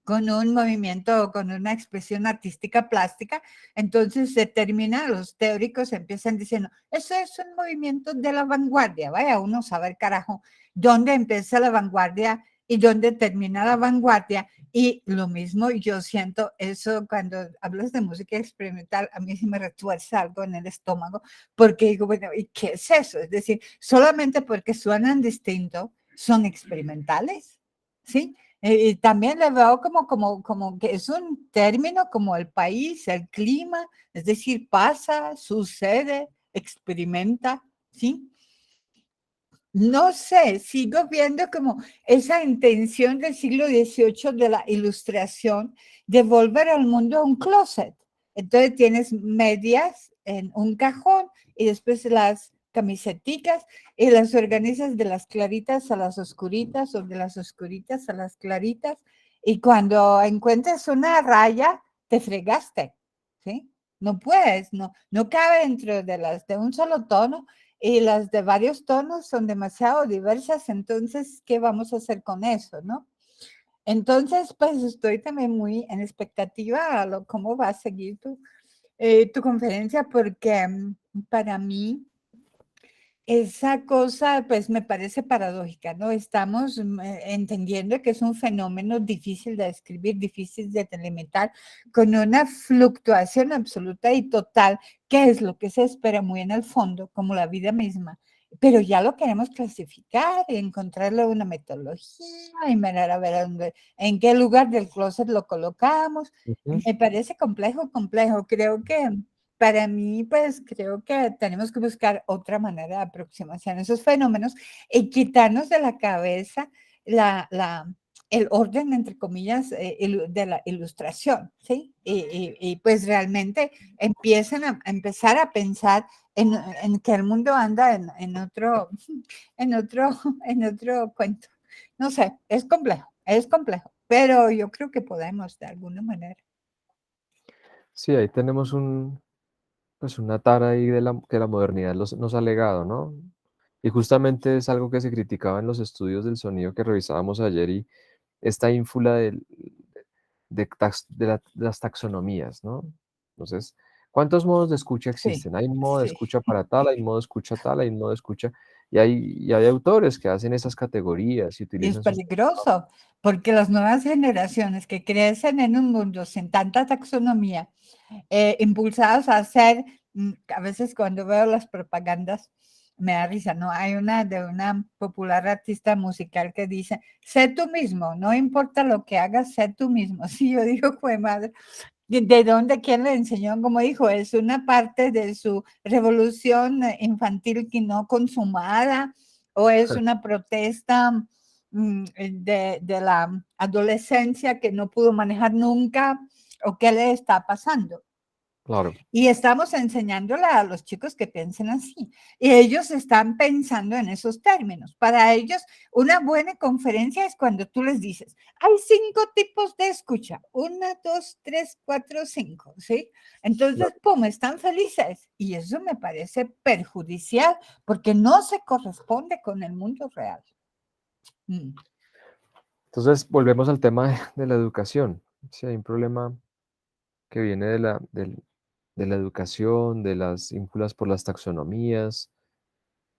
con un movimiento o con una expresión artística plástica, entonces se termina, los teóricos empiezan diciendo, eso es un movimiento de la vanguardia, vaya uno a saber carajo dónde empieza la vanguardia y dónde termina la vanguardia. Y lo mismo yo siento eso cuando hablas de música experimental, a mí sí me retuerce algo en el estómago, porque digo, bueno, ¿y qué es eso? Es decir, solamente porque suenan distinto, son experimentales, ¿sí? Y también le veo como que es un término como el país, el clima, es decir, pasa, sucede, experimenta, ¿sí? No sé, sigo viendo como esa intención del siglo XVIII de la ilustración de volver al mundo a un closet. Entonces tienes medias en un cajón y después las camiseticas y las organizas de las claritas a las oscuritas o de las oscuritas a las claritas y cuando encuentres una raya, te fregaste, ¿sí? No puedes, no cabe dentro de las de un solo tono y las de varios tonos son demasiado diversas, entonces, ¿qué vamos a hacer con eso, no? Entonces, pues estoy también muy en expectativa a cómo va a seguir tu conferencia, porque para mí esa cosa, pues me parece paradójica, ¿no? Estamos entendiendo que es un fenómeno difícil de describir, difícil de delimitar, con una fluctuación absoluta y total, que es lo que se espera muy en el fondo, como la vida misma. Pero ya lo queremos clasificar y encontrarle una metodología y mirar a ver en qué lugar del closet lo colocamos.
Ujú.
Me parece complejo, complejo. Creo que para mí, pues creo que tenemos que buscar otra manera de aproximación a esos fenómenos y quitarnos de la cabeza la, la, el orden, entre comillas, de la ilustración, ¿sí? Y pues realmente empiezan a empezar a pensar en que el mundo anda en otro, en otro cuento. No sé, es complejo, pero yo creo que podemos de alguna manera.
Sí, ahí tenemos pues una tara ahí de que la modernidad nos ha legado, ¿no? Y justamente es algo que se criticaba en los estudios del sonido que revisábamos ayer y esta ínfula de las taxonomías, ¿no? Entonces, ¿cuántos modos de escucha
Sí,
existen? Hay un modo de
sí.
escucha para tal, hay un modo de escucha tal, hay un modo de escucha, y hay autores que hacen esas categorías y
Y es
utilizan sus
peligroso, porque las nuevas generaciones que crecen en un mundo sin tanta taxonomía, impulsados a hacer, a veces cuando veo las propagandas, me da risa, ¿no? Hay una de una popular artista musical que dice, sé tú mismo, no importa lo que hagas, sé tú mismo. Sí, yo digo, fue madre, ¿de dónde, quién le enseñó? Como dijo, es una parte de su revolución infantil que no consumada, o es una protesta de la adolescencia que no pudo manejar nunca, o qué le está pasando.
Claro.
Y estamos enseñándole a los chicos que piensen así. Y ellos están pensando en esos términos. Para ellos, una buena conferencia es cuando tú les dices, hay 5 tipos de escucha. 1, 2, 3, 4, 5, ¿sí? Entonces,
Claro.
pum, están felices. Y eso me parece perjudicial porque no se corresponde con el mundo real. Mm,
Entonces, volvemos al tema de la educación. Si hay un problema que viene de la educación, de las ínfulas por las taxonomías,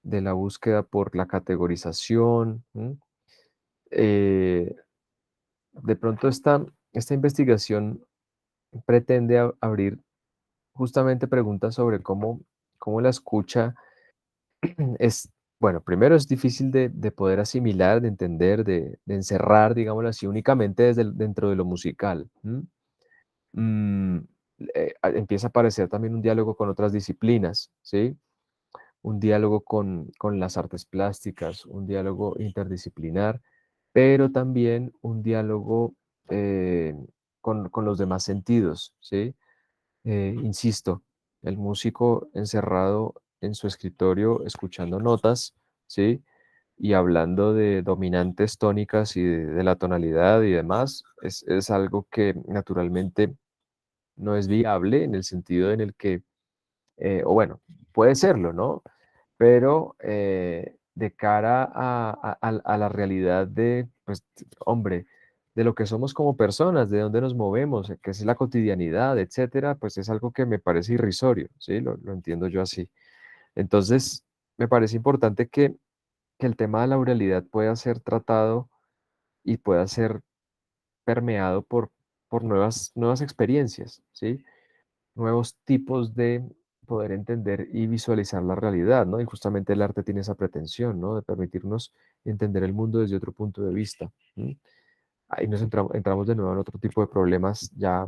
de la búsqueda por la categorización. Eh, de pronto esta investigación pretende abrir justamente preguntas sobre cómo la escucha es, bueno, primero es difícil de poder asimilar, de entender, de encerrar, digámoslo así, únicamente dentro de lo musical. Mm, Empieza a aparecer también un diálogo con otras disciplinas, ¿sí? Un diálogo con las artes plásticas, un diálogo interdisciplinar, pero también un diálogo con los demás sentidos, ¿sí? Insisto, el músico encerrado en su escritorio escuchando notas, ¿sí? Y hablando de dominantes tónicas y de la tonalidad y demás, es algo que naturalmente no es viable en el sentido en el que, o bueno, puede serlo, ¿no? Pero de cara a la realidad de, pues, hombre, de lo que somos como personas, de dónde nos movemos, que es la cotidianidad, etcétera, pues es algo que me parece irrisorio, ¿sí? Lo entiendo yo así. Entonces, me parece importante que el tema de la oralidad pueda ser tratado y pueda ser permeado por nuevas experiencias, ¿sí? Nuevos tipos de poder entender y visualizar la realidad, ¿no? Y justamente el arte tiene esa pretensión, ¿no? De permitirnos entender el mundo desde otro punto de vista. ¿M? ahí nos entramos de nuevo en otro tipo de problemas ya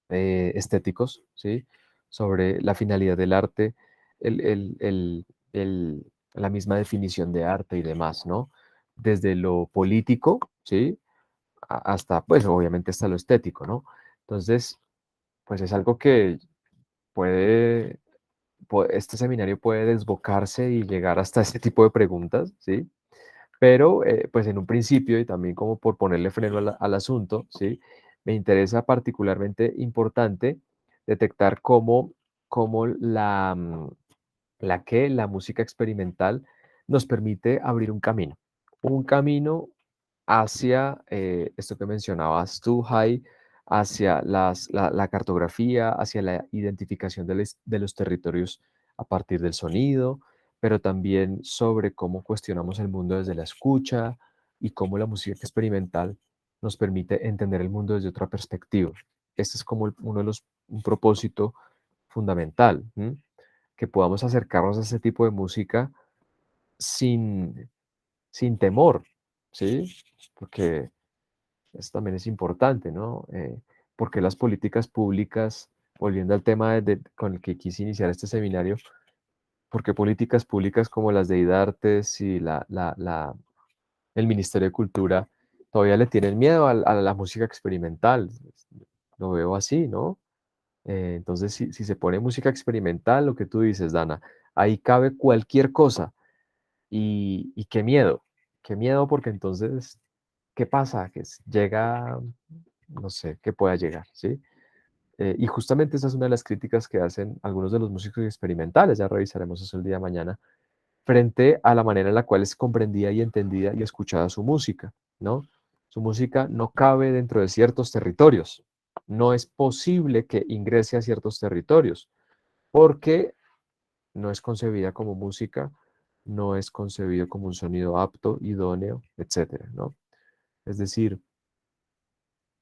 estéticos, ¿sí? Sobre la finalidad del arte, el, el- el- la misma definición de arte y demás, ¿no? Desde lo político, ¿sí? Hasta, pues, obviamente hasta lo estético, ¿no? Entonces, pues es algo que puede, este seminario puede desbocarse y llegar hasta ese tipo de preguntas, ¿sí? Pero, pues en un principio, y también como por ponerle freno al asunto, ¿sí? Me interesa particularmente importante detectar cómo la música experimental nos permite abrir un camino hacia esto que mencionabas tú, Jai, hacia la cartografía, hacia la identificación de los territorios a partir del sonido, pero también sobre cómo cuestionamos el mundo desde la escucha y cómo la música experimental nos permite entender el mundo desde otra perspectiva. Este es como uno de un propósito fundamental, ¿m? Que podamos acercarnos a ese tipo de música sin, sin temor, ¿sí? Porque eso también es importante, ¿no? Porque las políticas públicas, volviendo al tema con el que quise iniciar este seminario, porque políticas públicas como las de IDARTES y el Ministerio de Cultura todavía le tienen miedo a la música experimental? Lo veo así, ¿no? Entonces, si se pone música experimental, lo que tú dices, Dana, ahí cabe cualquier cosa. Y qué miedo porque entonces, ¿qué pasa? Llega, no sé, que pueda llegar, ¿sí? Y justamente esa es una de las críticas que hacen algunos de los músicos experimentales, ya revisaremos eso el día de mañana, frente a la manera en la cual es comprendida y entendida y escuchada su música, ¿no? Su música no cabe dentro de ciertos territorios, no es posible que ingrese a ciertos territorios, porque no es concebida como música, no es concebido como un sonido apto, idóneo, etcétera, ¿no? Es decir,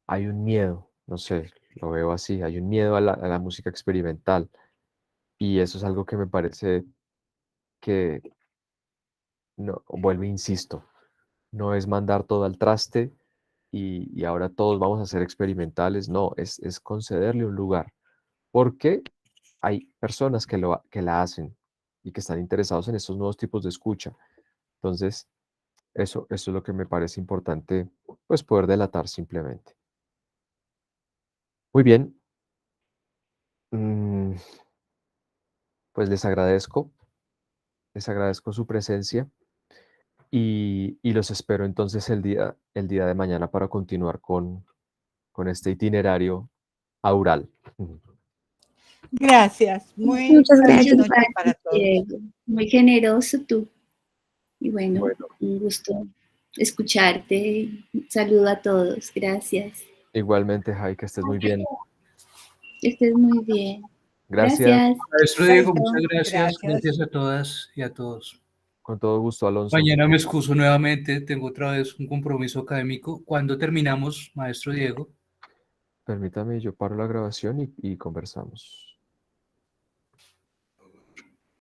hay un miedo, no sé, lo veo así, hay un miedo a la música experimental y eso es algo que me parece que, no, vuelvo, insisto, no es mandar todo al traste y ahora todos vamos a ser experimentales, no, es concederle un lugar, porque hay personas que la hacen y que están interesados en estos nuevos tipos de escucha. Entonces, eso es lo que me parece importante, pues poder delatar simplemente. Muy bien, mm, pues les agradezco su presencia y los espero entonces el día de mañana para continuar con este itinerario aural. Ujú.
Gracias. Muy
Muchas
feliz
gracias,
noche para todos.
Diego. Muy generoso tú. Y bueno,
Bueno,
un gusto escucharte. Un saludo a todos. Gracias.
igualmente, Jai, que estés muy bien.
Que estés muy bien.
Gracias,
Gracias.
Maestro Diego, muchas
Chaito.
gracias.
Gracias.
Gracias a todas y a todos.
con todo gusto, Alonso.
Mañana me excuso nuevamente, tengo otra vez un compromiso académico. ¿Cuándo terminamos, maestro Diego?
Permítame, yo paro la grabación y conversamos.